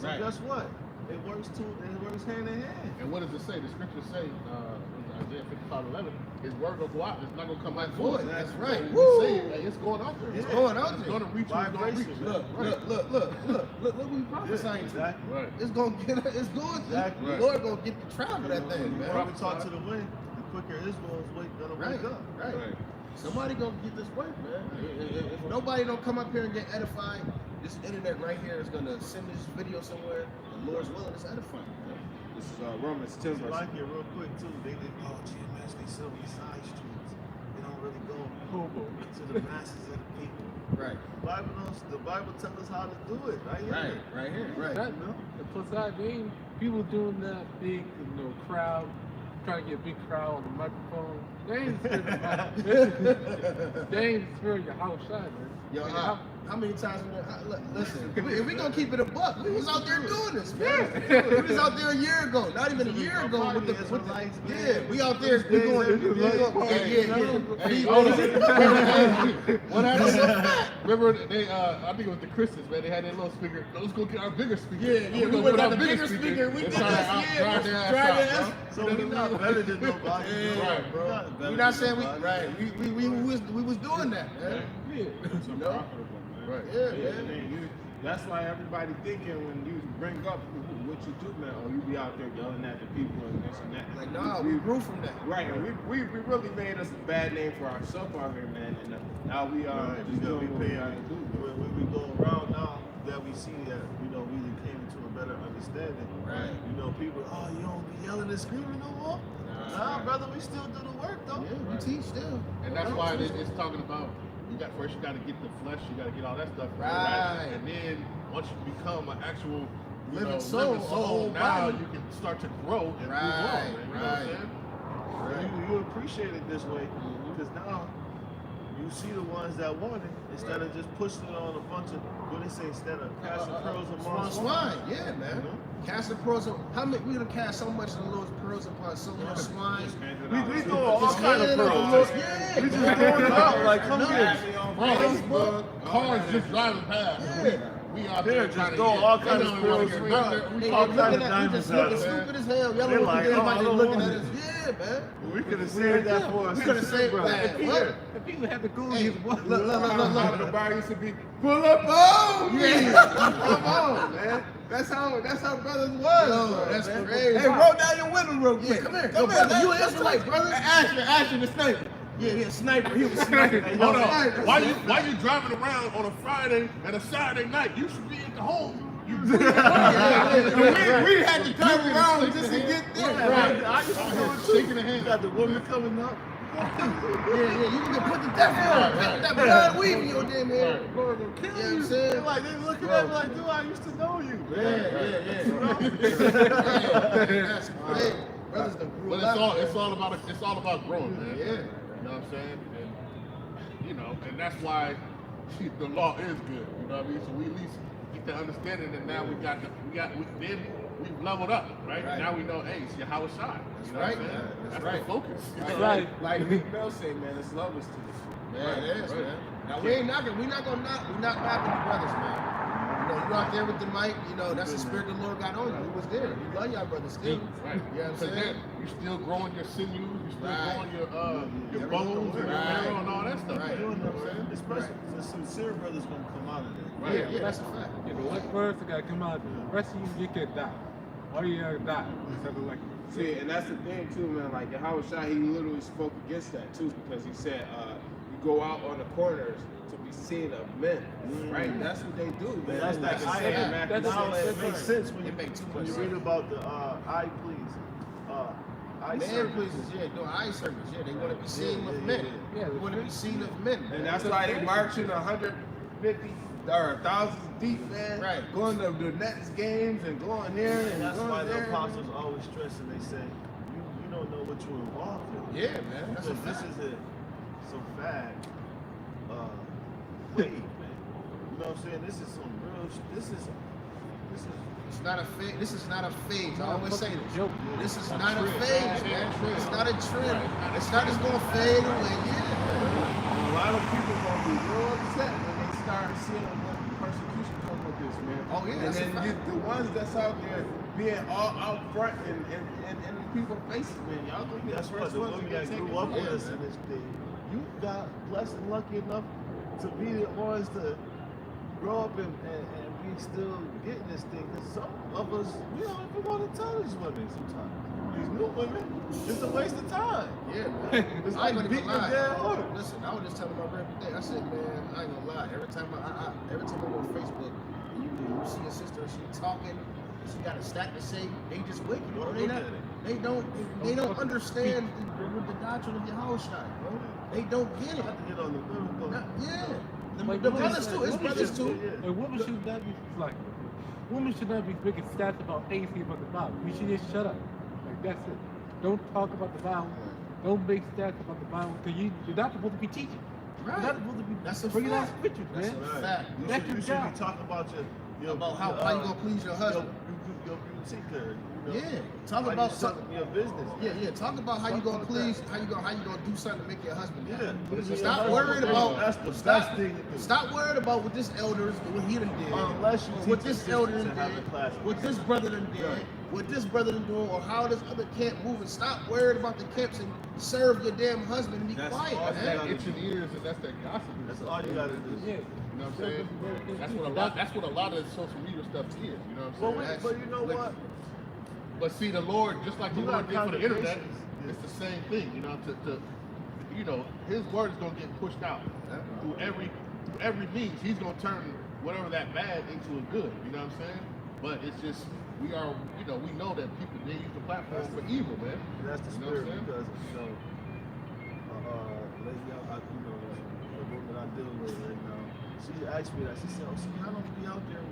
So Right. guess what? It works hand in hand. And what does it say? The scriptures say, Isaiah 55:11, His word will go out. It's not going to come back void. That's right. So Woo! we say it, like, it's going out there. It's going out It's there. going to reach who it's going to reach. Vibration. Look what we prophesying to. Exactly. Right. It's gonna get it's going to. Exactly. The Lord gonna get the travel of that thing, The man. more we talk to the wind, the quicker Israel's gonna Right, wake up. right. Right. Somebody gonna get this work, man. If nobody don't come up here and get edified, this internet right here is gonna send this video somewhere. The Lord's willing, it's edifying. Man. This is Romans 10 Just verse. like it real quick too. They GMS, they sit on these side streets. They don't really go to the masses of the people. Right, The Bible tells us how to do it, right? right, right here, right. That, and plus, I mean, people doing that big, crowd, trying to get a big crowd on the microphone. They ain't the spirit of they ain't the spirit of your house shine, man. Yo, Like, how many times? Listen, if we gonna keep it a buck, we was out there doing this, man. We was out there a year ago, not even a year ago with the Israelites, man. yeah. We out there, we going, What happened? Remember, they, I think it was the Christians, man. They had that little speaker. Let's go get our bigger speaker. Yeah, we went got the bigger speaker. We did this, yeah. Drive their ass out, So we're not better than nobody. Yeah, right, bro. We're not saying we right. We was doing that, man. yeah. It's You know? unprofitable, man. Right. Yeah, And man. then that's why everybody thinking when you bring up what you do, man, or you be out there yelling at the people and this and that. Like, nah, we grew from that. Right, and we really made us a bad name for ourselves out here, man. And now we are Right, just we doing what we gotta do. When we go around now that we see that, we really came into a better understanding. Right. People, oh, you don't be yelling and screaming no more? Nah, brother, we still do the work, though. Yeah, we teach still. And that's why it's talking about you got to get the flesh, you got to get all that stuff Right. And then once you become an actual Living soul, a whole now body. you can start to grow and move on. Right, Man. You know what I'm saying? And you appreciate it this way because now you see the ones that want it instead of just pushing it on a bunch of what they say instead of casting pearls among Swine, yeah, man. Casting pearls. How many? We done cast so much of the Lord's pearls upon so much swine. We throw all Just kind of handing them pearls. the- Yeah, We just man. throwing it out like, come No. here. Facebook, cars just driving past. Yeah. We out They're there just trying to throwing get- all they kinds don't of even wanna pearls get we rid of got. it. They We all talking looking about at we just diamonds looking out, stupid as hell. Y'all They looking like, at everybody oh, I don't looking at want us. Yeah, man. We could have saved that for us. We could have saved that. What? If people had to go Hey, these look, look. The bar used to be Pull up on me. Come on, man. That's how brothers was. Yo, that's man. crazy. Hey, roll down your window real quick. Yeah, come here. Come brother. here, You man. an Israelite, brother. Ashton, this name. Yeah, sniper. He was sniper. Hold on. Why you driving around on a Friday and a Saturday night? You should be at the home. You We had to come around just to get there. Right. I used to do it too. Shaking the hand. You got the woman coming up. Yeah, you can put the that blood weave in your damn hair. Lord gonna kill You know what I'm you. saying? They're like, they looking at me like, dude, I used to know you. That's great. Brothers done grew But up. it's all about growing, man. Yeah. You know what I'm saying? And you know, and that's why the law is good. You know what I mean? So we at least get the understanding, and now we've leveled up, right? Right. Now we know, hey, it's Yahweh Shai. That's You know right, what I'm saying? man. That's That's right. the focus. That's right. Like Big Mel say, man, it's levels to this. Man, it is, Right. man. Now we not knocking the brothers, man. You know, you out there with the mic, you know, that's the spirit the Lord got on you. He was there. You love y'all brothers still. Right. You know what I'm Because saying? you still growing your sinews, you still Right. growing your Everything. bones and your Right. marrow and all that stuff. Right. You know what I'm saying? Especially the sincere brothers gonna come out of there. Right. Yeah, that's a fact. You know, what first I gotta come out. The rest of you can die. Or you gotta die. Something like See, and that's the thing too, man. Like Yahweh Shai, he literally spoke against that too, because he said, "You go out on the corners to be seen of men." Right? That's what they do, man. That's like that I said in Matthew Now it 6. makes sense when It make too when much you sense. read about the eye please. Eye Man service. pleases, yeah, doing eye service, yeah. They want to be seen Yeah, of yeah, men. yeah. Yeah, They want to be seen of men. And that's why they marching 150 or thousands deep, man. Right. Going to the Nets games and going here and And that's going why the there. apostles always stress and they say, you don't know what you're involved in. Yeah, man. That's a Because this fact. is some bad wave, man. You know what I'm saying? This is some real this is It's not a phase. This is not a phase. I always say this. joke. This is not a phase, man. It's not a trend. It's not just gonna fade away. Yeah. A lot of people gonna be real upset when they start seeing what persecution come with this, man. Oh, yeah, and that's a then fact. the ones that's out there being all out front and in people's faces, man. Y'all gonna be that's the what first the ones to women get that taken grew up away. with us in this thing. You got blessed and lucky enough to be the ones to grow up and be still getting this thing. Because some of us, we don't even want to tell these women sometimes. These new women, it's a waste of time. Yeah, man. It's I ain't like gonna beating even a lie. dead horse. Listen, I was just telling my brother today. I said, man, I ain't gonna lie. Every time I go on Facebook, you see a sister, she talking, she got a stack to say. They just wicked, bro. Don't They look not. at it. They don't understand the doctrine of Yahweh Shai, bro. They don't get it. I have to get on the middle, Not- yeah. The Like, brothers too. It's brothers too. Yeah. A woman should not be like, women should not be making stats about anything about the Bible. We should just shut up. Like that's it. Don't talk about the Bible. Don't make stats about the Bible because you're not supposed to be teaching. Right. You're not supposed to be That's a bringing out fact. scriptures, That's man. a fact. You That's should, your you should job. be talking about your About how you gonna please your husband. Your boutique, Yeah. Talk how about you selling your business. Yeah. Talk about how you Talk gonna about please, that. how you gonna do something to make your husband Yeah. happy. Please Stop your worrying husband. about. That's the stop, best thing to do. Stop worrying about what this elder is, what he done did. Unless you what teach this your elder sisters done to have did, the class. what this brother done did, Right. what this brother done doing, or how this other camp moving. Stop worrying about the camps and serve your damn husband and be That's quiet, all man. That itching ears and that's that gossip. That's all you gotta do. Yeah. You know what I'm saying? That's what a lot of the social media stuff is. You know what Well, I'm saying? but you know what? But see, the Lord, just like the You Lord got did for the internet, congregations. it's the same thing. You know, His word is gonna get pushed out through every means. He's gonna turn whatever that bad into a good. You know what I'm saying? But it's just we know that people they use the platform for evil, man. That's the You know what spirit I'm saying? because lady, the woman I deal with right now, she asked me that. She said, "Oh, so y'all don't be out there,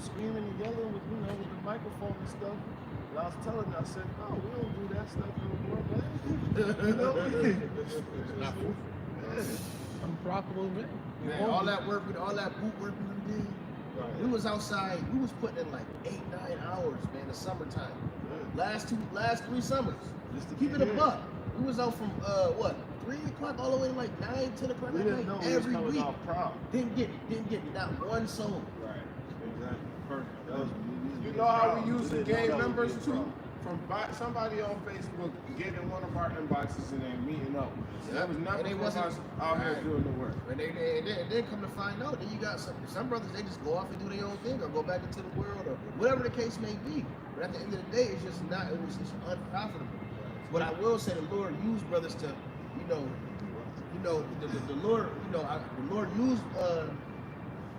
screaming and yelling with the microphone and stuff." And I was telling her, I said, "No, we don't do that stuff no more, man." It's not fruitful. Unprofitable man. Man, all that work, all that boot work we did. We was outside. We was putting in like 8-9 hours, man. In the summertime. Last 3 summers. Just to Keep it keep a in. buck. We was out from 3 o'clock all the way to like 9, 10 o'clock We at didn't know night we was every coming week. off proud. Didn't get not one soul. Right. Exactly. Perfect. That was, You know how we proud. used to didn't know gain that was members being too? proud. From somebody on Facebook getting one of our inboxes and then meeting up. That was And nothing they from wasn't- us out here right. doing the work. And then come to find out, then you got some brothers, they just go off and do their own thing or go back into the world or whatever the case may be. But at the end of the day, it's just unprofitable. But I will say the Lord used brothers to the Lord, the Lord used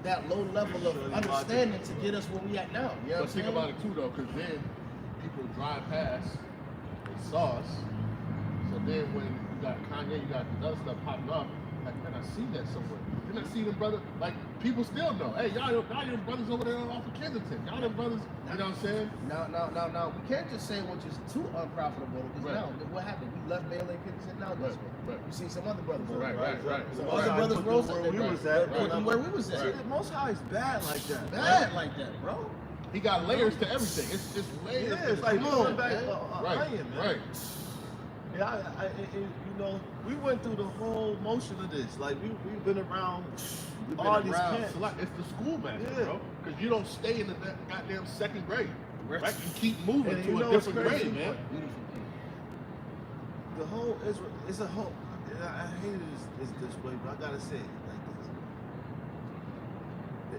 that low level of understanding to get us where we at now. You know what I'm But think saying? about it too, though, because then people drive past, they saw us. So then when you got Kanye, you got the other stuff popping up, like, man, I see that somewhere. Then I see them brothers, like, people still know, hey, y'all them brothers over there off of Kensington. Y'all them brothers, you know what I'm saying? Now, we can't just say which is too unprofitable, because Right. now, what happened? We left Baylor and Kensington, now this way. Right. You see some other brothers. Right, right. Some Most other High brothers put them rose where up. we was Right. at. Put them where we was at. See, the Most High is bad like that. Bad like that, bro. He got layers to everything. It's just layers. Yeah, to it's the like shit. pulling back Right, onion, man. right. Yeah, we went through the whole motion of this. Like we've been around We've been all these around. camps. It's like it's the schoolmaster, Yeah. bro. Because you don't stay in the goddamn second grade, Right. right? You keep moving And to you a know what's different crazy? grade, man. Beautiful thing. The whole Israel, it's a whole. And I hate it is this way, but I gotta say it like this.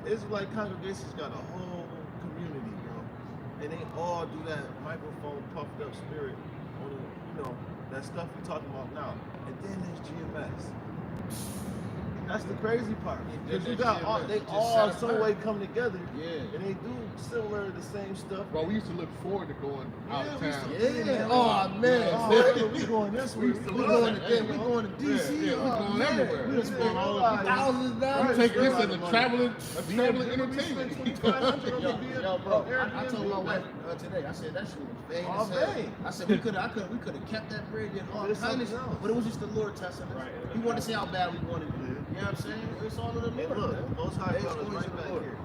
The Israelite congregations got a whole community, bro, and they all do that microphone puffed up spirit on the, that stuff we talking about now. And then there's GMS. That's the crazy part. Because you got all, they Just all set some apart. way come together, Yeah. and they do similar the same stuff. Bro, we used to look forward to going out of we used town. to- Yeah. Oh man. Oh, we going this way. We used to We love going that. to we going to DC. Yeah, we oh, going man. everywhere. We done spent Yeah, all yeah. thousands of We dollars. take this spend as a a lot of traveling We entertainment. spent $2,500 Yo, bro, I Airbnb, told my wife man. today. I said that shit was vain All as hell. vain. I said we could have kept that bread and all It's kinds of something else. but it was just the Lord testing us. Right. He wanted to see how bad we wanted it. Yeah. You know what I'm saying? It's all of the Hey, Lord. look, man. Most High Hey, brought us it's right the back Lord. here.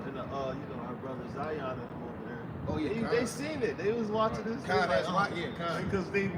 And our brother Zion and them over there. Oh, yeah, they Khan. seen it. They was watching this. Khan, they was that's like, right, yeah, Khan. Because they,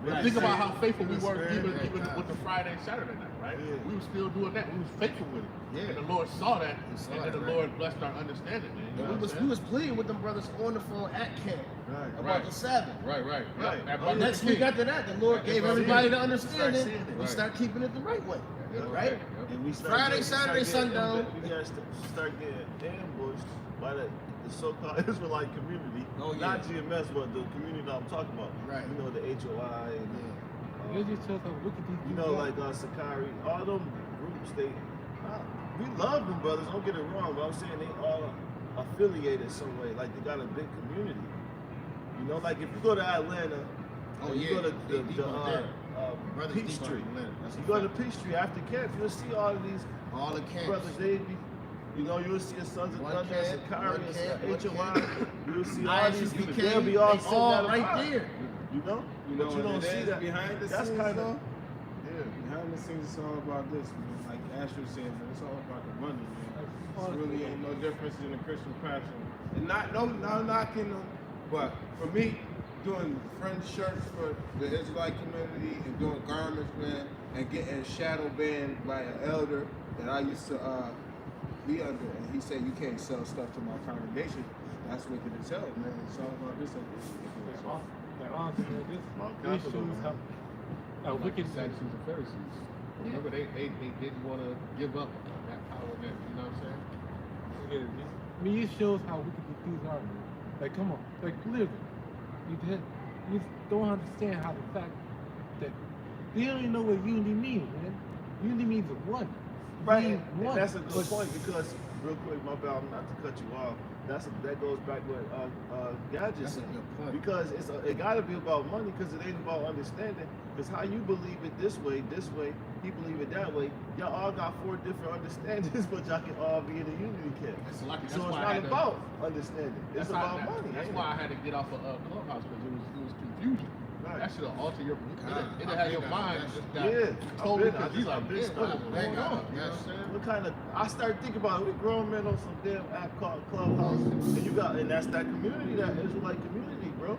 Right. Think about how faithful we The were spirit, even right, with the Friday, Saturday night, right? Yeah. We were still doing that. We was faithful with it. Yeah. And the Lord saw that, He saw and then it, the right. Lord blessed our understanding, man. You know And what we I'm was pleading with them brothers on the phone at camp Right. about Right. the Sabbath. Right, right. Right. At Oh, Martin Next Luther week King. after that, the Lord Yeah, gave that's everybody right. the understanding. Start seeing it. We Right. start keeping it the right way. Yeah, Right? Yep. And we Friday, Saturday, sundown. We got to start getting ambushed by the so-called Israelite community. Oh, Not yeah. GMS, but the community that I'm talking about. Right. You know, the HOI and It just shows how wicked these you people know, are. like Sakari, all them groups, we love them brothers, don't get it wrong, but I'm saying they all affiliated some way, like they got a big community. You know, like if you go to Atlanta, Oh, and you yeah. go to They deep on there. Brothers deep on Peachtree, Atlanta. That's a you go to fact. Peachtree after camp, you'll see all of these All the camps. brothers, they be, you'll see a Sons of One Thunder, camp, Sakari, one camp, one HOI, camp. you'll see all these, ISUPK, they'll be all they sitting all at a right bar, there. You know? You But know you what don't it see is that. behind the That's scenes, kind though? of, yeah. Behind the scenes, it's all about this, man. Like Astro said, man, it's all about the money, man. It really ain't no difference in the Christian passion. And not knocking them, but for me, doing friend shirts for the Israelite community and doing garments, man, and getting shadow banned by an elder that I used to be under, and he said you can't sell stuff to my congregation. That's wicked as hell, man. It's all about this. This shows how Like wicked the Sadducees and Pharisees. Remember, they didn't want to give up that power, that, you know what I'm saying? I mean, it shows how wicked these dudes are, man. Like, come on, like, literally, you don't understand how the fact that they don't even know what unity means, man. Unity means one. Right, Means and one. that's a good But- point because, real quick, my bad, not to cut you off. That goes back with Gadget That's a said. good point. Because it got to be about money because it ain't about understanding. Because how you believe it this way, he believe it that way. Y'all all got 4 different understandings, but y'all can all be in a unity camp. It's like, that's So it's why I not had to- about understanding. It's That's how- about money. That's ain't why I it? had to get off of Clubhouse because it was confusion. Right. That should have altered your. God, It'll I've have your been mind on just that got Yeah, totally I've been confused. Like, stuck man, what is on going that. on? You know what I'm saying? What kind of? I started thinking about it. We grown men on some damn app called Clubhouse, and that's that community, that Israelite community, bro.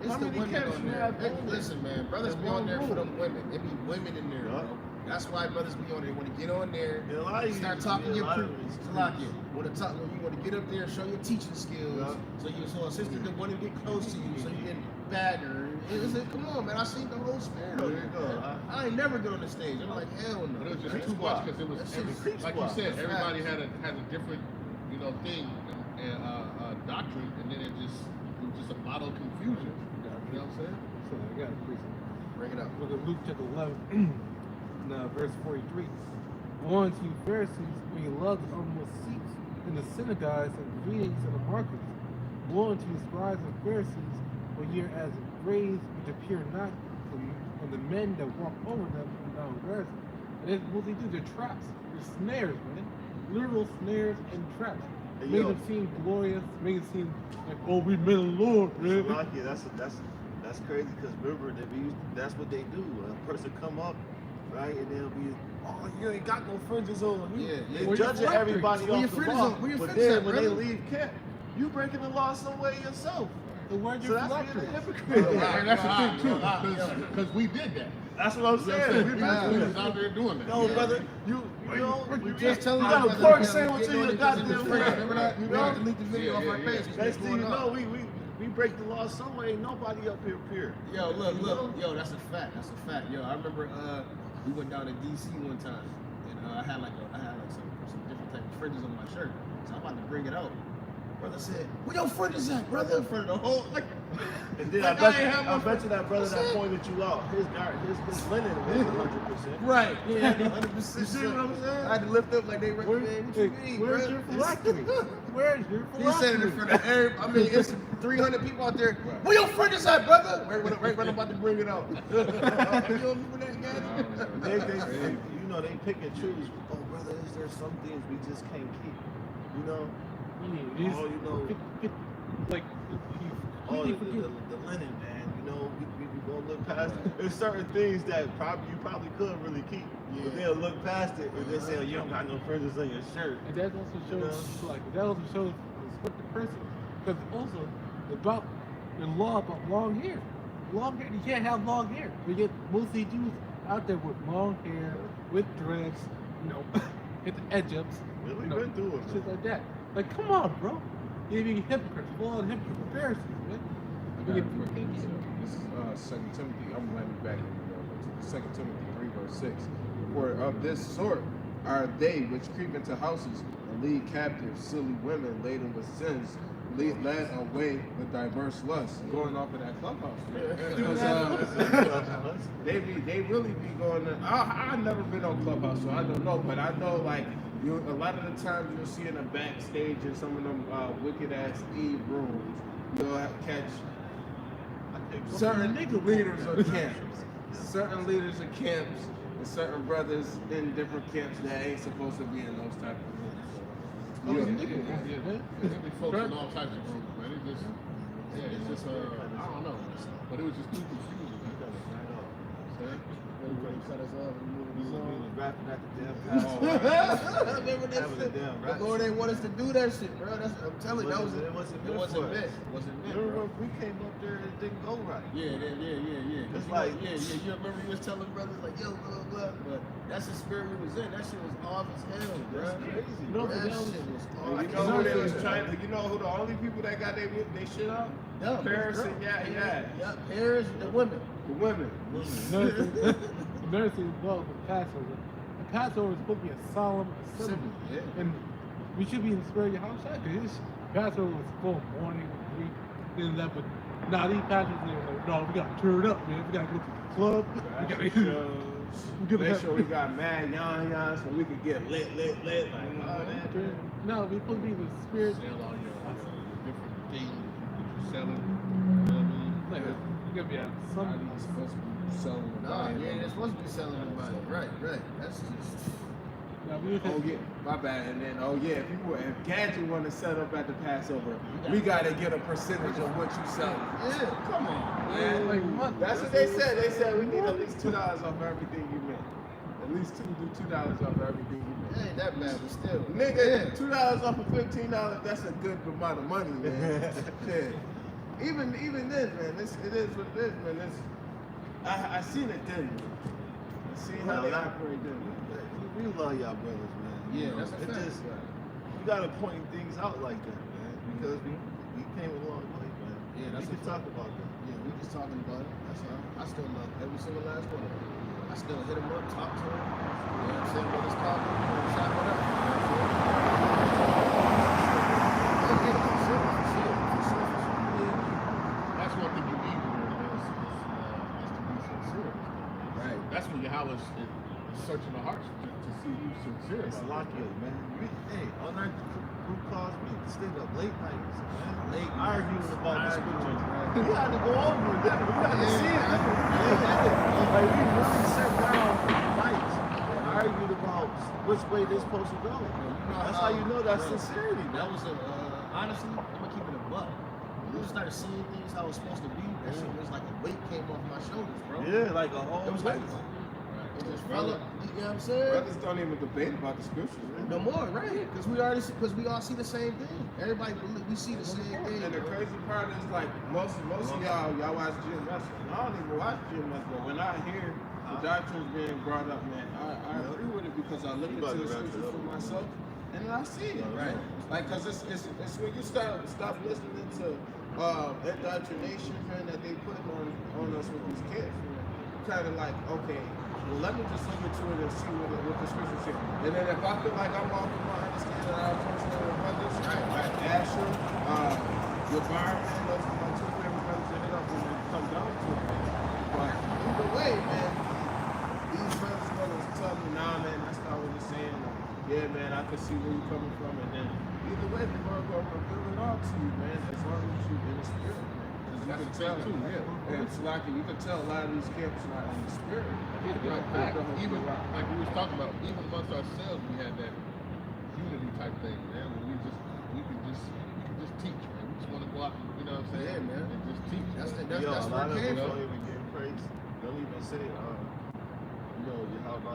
It's How the many women camps on you there. have Hey, on there? listen, man, brothers There's be on one there for rule. them women. They be women in there, Yeah. bro. That's why brothers be on there. When you get on there, Yeah, a lot of you start you- talking yeah, a your lot of pre- these Salakia. When you want to get up there and show your teaching skills, Yeah. so a sister can want to get close to you, so you can bag her. Come on, man, I seen the whole spirit on There there. you go. man. I ain't never get on the stage. I'm like, hell no. But it was just Creep too squad. much because it was That shit is every, creep like you squad. said, That's everybody facts. had a different, thing and doctrine, and then it was just a lot of confusion. You know what I'm saying? So I got a question. Bring it up. Look at Luke chapter 11, verse 43. Woe unto you Pharisees, when you love the utmost seats in the synagogues and the readings of the markets. Woe unto you scribes and Pharisees, when you're as graves which appear not from the men that walk over them and not embarrass them. And that's what they do, they're traps, they're snares, man. Literal snares and traps. Hey, Make yo. them seem glorious, make it seem like, oh, we met the Lord, man. Lucky, that's crazy because remember that's what they do. A person come up, right, and they'll be, oh, you ain't got no fringes on. Yeah, They Where your judging fringes? everybody Where your off the fringes bar. at? Where your But fringes then at, when they brother? leave camp, you breaking the law some way yourself. And where's So your that's being a phylactery? hypocrite. And that's the thing too, because we did that. That's what I'm saying. We was out there doing that. No, brother, you know, You just telling you me got a brother, pork you sandwich know, in your it goes in the goddamn fridge. fridge. Remember that? You You know, know? delete the video off our Yeah, page. yeah. Next thing you know, we break the law some way. Ain't nobody up here pure. Yo, look, yo, that's a fact. That's a fact. Yo, I remember we went down to DC one time, and I had like some different type of fringes on my shirt. So I'm about to bring it out. Brother said, "Where your fringes at, brother?" In front of the whole like. And then Like, I ain't have no bet you that brother That's that it. pointed you out, his linen was 100%. Right. Yeah, 100%. You see what I'm saying? I had to lift up like they recommend. What you mean, Where's bro? your phylactery? Where's your He phylactery? said it in front of everybody. I mean, it's 300 people out there. Where your fringes at, brother? Right when I'm about to bring it out. You remember that guy? They you know, they pick and choose. Oh, brother, is there some things we just can't keep? You know? Yeah, Oh, you know. like, Oh, you the forget. linen, man. You know, we gonna look past it. There's certain things that you probably couldn't really keep. But they'll look past it and they say, oh, you don't got no fringes on your shirt. And that also shows, that also shows respect the person. Because also, about the law about long hair. Long hair, you can't have long hair. We get mostly Jews out there with long hair, with dreads, you know, hit the edge ups. Yeah, we've you know, been through it, shit man. like that. Like, come on, bro. You're being hypocrites, full on hypocrites, Pharisees, man. I got a quick one. This is 2 Timothy. I'm letting you back in 2 Timothy 3 verse 6. For of this sort are they which creep into houses and lead captive silly women laden with sins, led away with diverse lusts. Going off of that clubhouse. Because they really be going to, I've never been on Clubhouse, so I don't know, but I know like a lot of the times you'll see in the backstage in some of them wicked ass Eve rooms, you'll catch certain leaders of camps, and certain brothers in different camps that ain't supposed to be in those type of rooms. They be folks in all types of rooms, man. It just, it's just, I don't know. But it was just too confusing. Cut us off and move We this was on. rapping at the damn pastor. Remember that Having a shit? damn The rap Lord shit. ain't want us to do that shit, bro. I'm telling you, It wasn't it wasn't meant for meant. us. It wasn't meant, Remember bro. when we came up there and it didn't go right? Yeah. It's You like- know, you remember you was telling brothers like, yo, blah, blah, blah. But that's the spirit we was in. That shit was off as hell, bro. That's crazy. No, That but that was- shit was And off. you know who they was trying to, you know who the only people that got their shit up? Yeah, Paris girl. and yeah. Yeah, Paris, the women. The women. Another thing as well with Passover. The Passover is supposed to be a solemn assembly. Yeah. And we should be in the spirit of your house because Passover was full of mourning and grief. Then that, but now these pastors they were like, no, we gotta turn it up, man. We gotta go to the club. We gotta Make sure we got mad yon so we could get lit. Like, oh, man. No, we're supposed to be in the spirit. Sell all your different things that you're selling. You know what I mean? Like, you gotta be at How some. these supposed to be selling the Nah, Bible. yeah, they're supposed to be selling them by right. That's just. Now, we was Oh yeah, my bad. And then if Gadget want to set up at the Passover, we gotta get a percentage of what you sell. Yeah, come on. Man, like what? that's what they said. They said we need at least $2 off everything you make. At least $2 off everything you It make. ain't that bad, but still. Nigga, $2 off of $15, that's a good amount of money, man. Shit. Even this, man, it is what it is, man. I seen it then. I seen how they operate then. We love y'all brothers, man. Yeah, that's a It fact. just, you gotta point things out like that, man. Because we came a long way, man. Yeah, that's we a can talk about that. Yeah, we just talking about it. That's all. I still love every single last one of them. I still hit them up, talk to them. You know what I'm saying? What it's called? Shot what up. You know what I'm saying? Yeah, for sure. That's one thing you need to learn is to be sincere. that's when Yahweh is searching the hearts to see who's sincere. It's about Lakia, man. Hey, all night who caused me to stay up late nights, man. Late arguing about the scriptures. We had to go over it, didn't we? We had to see it, didn't we? Like, we really sat down nights and argued about which way they're supposed to go. That's how you know that's sincerity, That man. was honestly, I'm gonna keep it a buck. When we started seeing things how it's supposed to be, that shit was like a weight came off my shoulders, bro. Yeah, like a whole It was like, it just fell up. You know what I'm saying? Brothers don't even debate about the scriptures, man. No more, right? Because we all see the same thing. Everybody, we see the same thing. And the crazy part is like most of y'all watch GMS. And I don't even watch GMS, but when I hear the doctrines being brought up, man, I agree with it because I look into the scriptures for myself and then I see it. Right. Like, cause it's when you stop listening to indoctrination, man, that they put on us with these kids, man. Kind of like, okay, well, let me just look into it and see what the scriptures say. And then if I feel like I'm off with my understanding, I'll personally with brothers, like Asher, Yabar, man, those are my two favorite brothers that hit up when it comes down to it, man. But either way, man, these brothers are gonna tell me, nah, man, that's not what you're saying. Or, yeah, man, I can see where you're coming from. And then either way, they're gonna reveal it all to you, man, as long as you're in the spirit, man. You That's can the tell thing, too, yeah. And it's like you can tell a lot of these camps are not in the spirit. Right, fact. Even like we was talking about, even amongst ourselves, we had that unity type thing, man. Where we can just teach, man. We just want to go out, you know what I'm saying? Yeah, man. And just teach. That's man. the- Yo, that's a where lot it of came people from. don't even give praise. Don't even say, Yahweh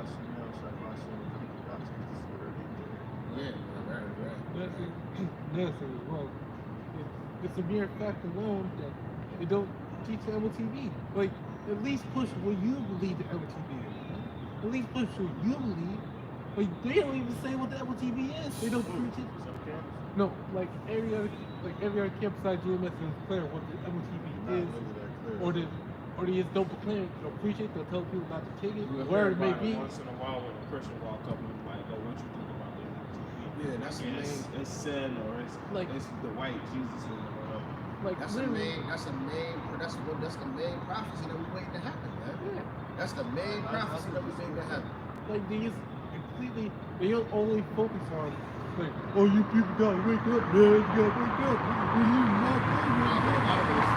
Shem, Shabbat Shem, that's what they're doing. Yeah, right. That's as well. It's a mere fact alone that they don't teach the MOTV. Like, at least push what you believe the MOTV is. At least push what you believe. Like, they don't even say what the MOTV is. They don't preach it. Some camps, No, like every other camp besides GMS is clear what the MOTV not is, really that clear. or they just don't proclaim it, don't preach it, they'll tell people not to take it, You'll where hear it may about be. once in a while when a Christian walk up and like, oh, what you think about the MTV? Yeah, that's the it's sin or Like- it's the white Jesus or whatever. Like That's the literally, main prophecy that we waiting to happen, man. yeah. That's the main prophecy that we waiting to happen. Like they just completely, they don't only focus on like, oh, you people gotta wake up, man, you gotta wake up. We need more A things. lot of it is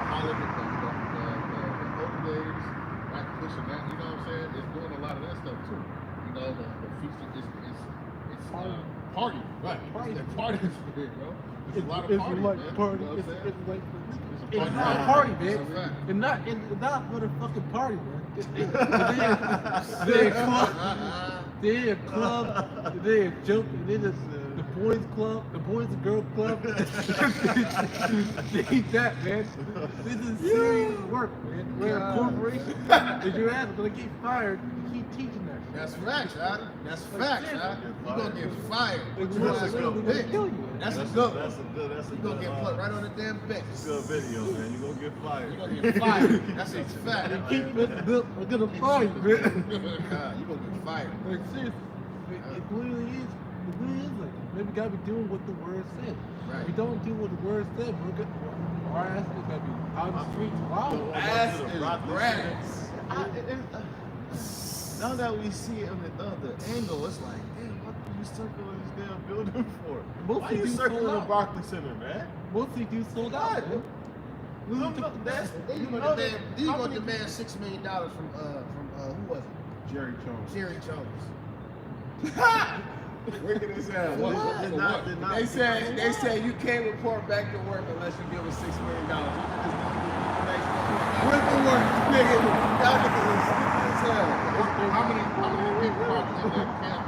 all of the old days, like pushing that, you know what I'm saying? It's doing a lot of that stuff too. You know, the feature it's party, right? Party. It's that party spirit, bro. It's a lot of It's parties, like man. party. You know what I'm saying? It's like It's it's a not a party. party, man. That's a fact. It's not motherfucking party, man. They're a club. They're a club. They're a joke. They're just the boys club, the boys and girls club. They ain't that, man. This is serious work, man. We're a corporation. If your ass is gonna get fired, you keep teaching that shit. That's facts, huh? That's Like, facts, seriously. huh? You gonna get fired. Like, You we're ass literally gonna gonna bitch. kill you. That's a That's good a one. good, You gonna get put right on the damn bench. good video, man. You gonna get fired. You gonna get fired. That's a fact. They keep messing up. We're gonna fire you, man. You gonna get fired. Like seriously, it literally is. It really is like that. Man, we gotta be doing what the word said. Right. If we don't do what the word said, we're good. Our ass is gonna be out in the streets. Wow. Ass to the is rock this grass. Now that we see it on the other angle, it's like, damn, what are you circling this damn building for? Most Why of you these circling sold the out. Barclays Center, man? Most of these dudes sold out. Man. That's You gonna demand $6 million from who was it? Jerry Jones. Jerry Jones. Wicked as hell. What? What? Did For not- what? did not- They said you can't report back to work unless you give us $6 million. With the work, nigga. Y'all niggas is stupid as hell. How many people probably in that camp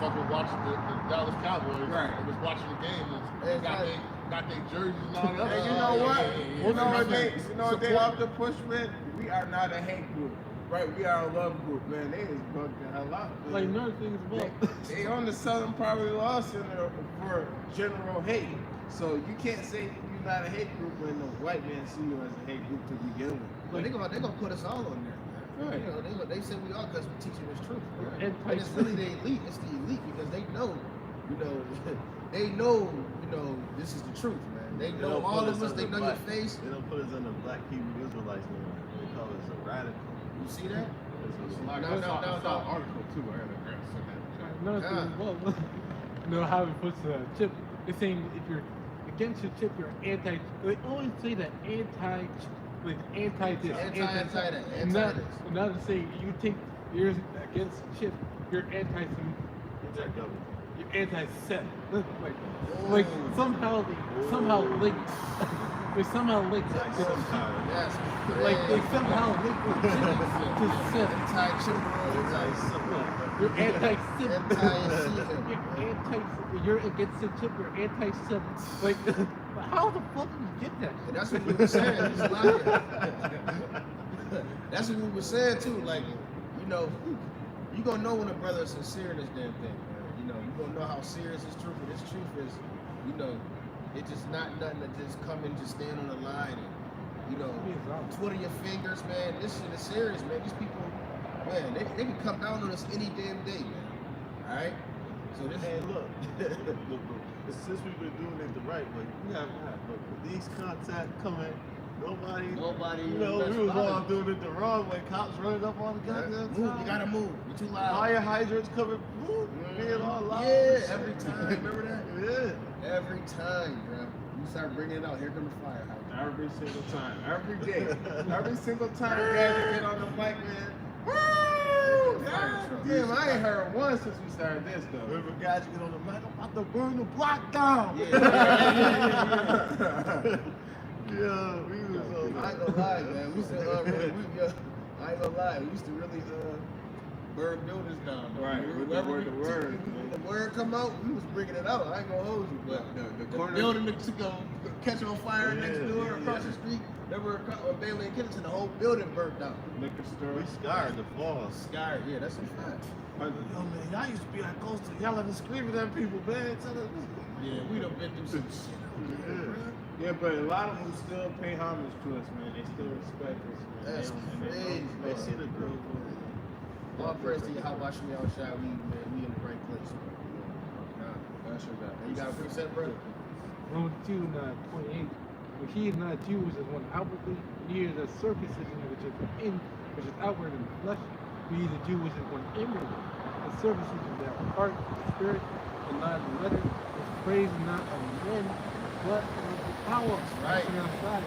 fucking watching the Dallas Cowboys Right. and was watching the game and got their jerseys and all that? And you know what? You know what they Support. off the push, man? We are not a hate group. Right, we are a love group, man. They is bugged the hell out. man. Like another thing is They, about. they on the Southern Poverty Law Center for general hate. So you can't say you're not a hate group when the white man see you as a hate group to begin with. But they gonna put us all on there, man. Right. You know, they say we are because we're teaching this truth. Right? And And it's really the elite. It's the elite because they know, this is the truth, man. They They know don't all put of us us. They under know your black- face. They don't put us under black Hebrew Israelites no more. They call us a radical. You see that? It's No, like, no, I saw no, an no. article too. I had to send that in the chat. Another Yeah. thing, well, you know how it puts the chip. It's saying if you're against your chip, you're anti. They always say that anti, like anti this, Anti that, anti Not, this. not to say you take yours against the chip, you're anti some, Anti-government. you're anti-set. Like somehow linked. They somehow linked it. Yes. Like they somehow linked the chip to set. Anti-chip. You're anti-Semitic. Anti-Semitic. You're anti. You're against the chip. You're anti-Semitic. Like, how the fuck did you get that? And that's what we were saying. He's lying. That's what we were saying too. Like, you know, you gonna know when a brother is sincere in this damn thing, man. You know, you gonna know how serious his truth is. His truth is, you know, it's just not nothing to just come and just stand on the line and, you know, twiddle your fingers, man. This shit is serious, man. These people, man, they can come down on us any damn day, man. All right. So this. Hey, look, since we've been doing it the right way, we have look, these contacts coming. Nobody, you know, we was all doing it the wrong way. Cops running up on the goddamn Move, time. you gotta move. You're too loud. Fire hydrants coming, whoop, being all loud. Yeah, every time. Remember that? Yeah. Every time, bro. You start bringing it out. Here comes the fire hydrant. Every single time, every day, every single time Gadget get on the mic, man. Woo! God damn, I ain't heard one since we started this though. Remember guys get on the mic, I'm about to burn the block down. Yeah, we was I ain't gonna lie, man. We used to really, I ain't gonna lie. We used to really burn buildings down. Bro. Right, with the word, When the word come out, we was bringing it out. I ain't gonna hold you, but The the corner- building that to go catch on fire next Yeah, door across yeah. the street. Never Bailey and Kennington, the whole building burnt down. Liquor store. we scarred the falls. Sky, yeah, that's a fact. Yo, man, y'all used to be like close to yelling and screaming at people, man. Yeah, we done been through some shit. Yeah, but a lot of them still pay homage to us, man. They still respect us, man. That's crazy. They see the growth. All praise to you. How about you outside? We in the right place. That's your guy. You got a preset, bro? Romans 2:28. But he is not Jews as one outwardly, neither the circumcision which is outward in the flesh, but he is a Jew which is one inwardly. The circumcision that heart, the spirit, and not the letter, is praised not of men, but of the power. Right. Outside.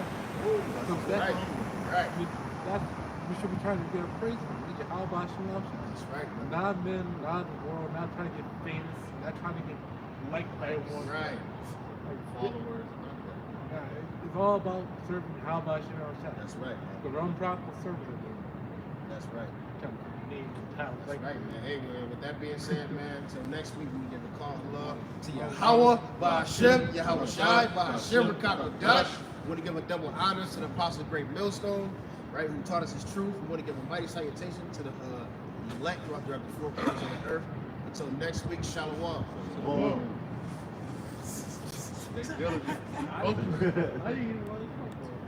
So Right. Right. we should be trying to get a praise from. We get how about That's right, bro. not men, not the world, not trying to get famous, not trying to get liked by everyone. Right. Like, Followers. it's all about serving how about That's right. the wrong prophet serving them. That's right. Kind of names and titles. That's Like, right, man. Hey, man, with that being said, man, until next week, we give a call of love to Yahweh, Ba'ashem, Yahweh Shai, Ba'ashem, Rakakadash. We want to give a double honors to the Apostle of Great Millstone, right, who taught us his truth. We want to give a mighty salutation to the elect throughout the four corners of the earth. Until next week, Shalom. Stay diligent. I didn't even want to talk about it.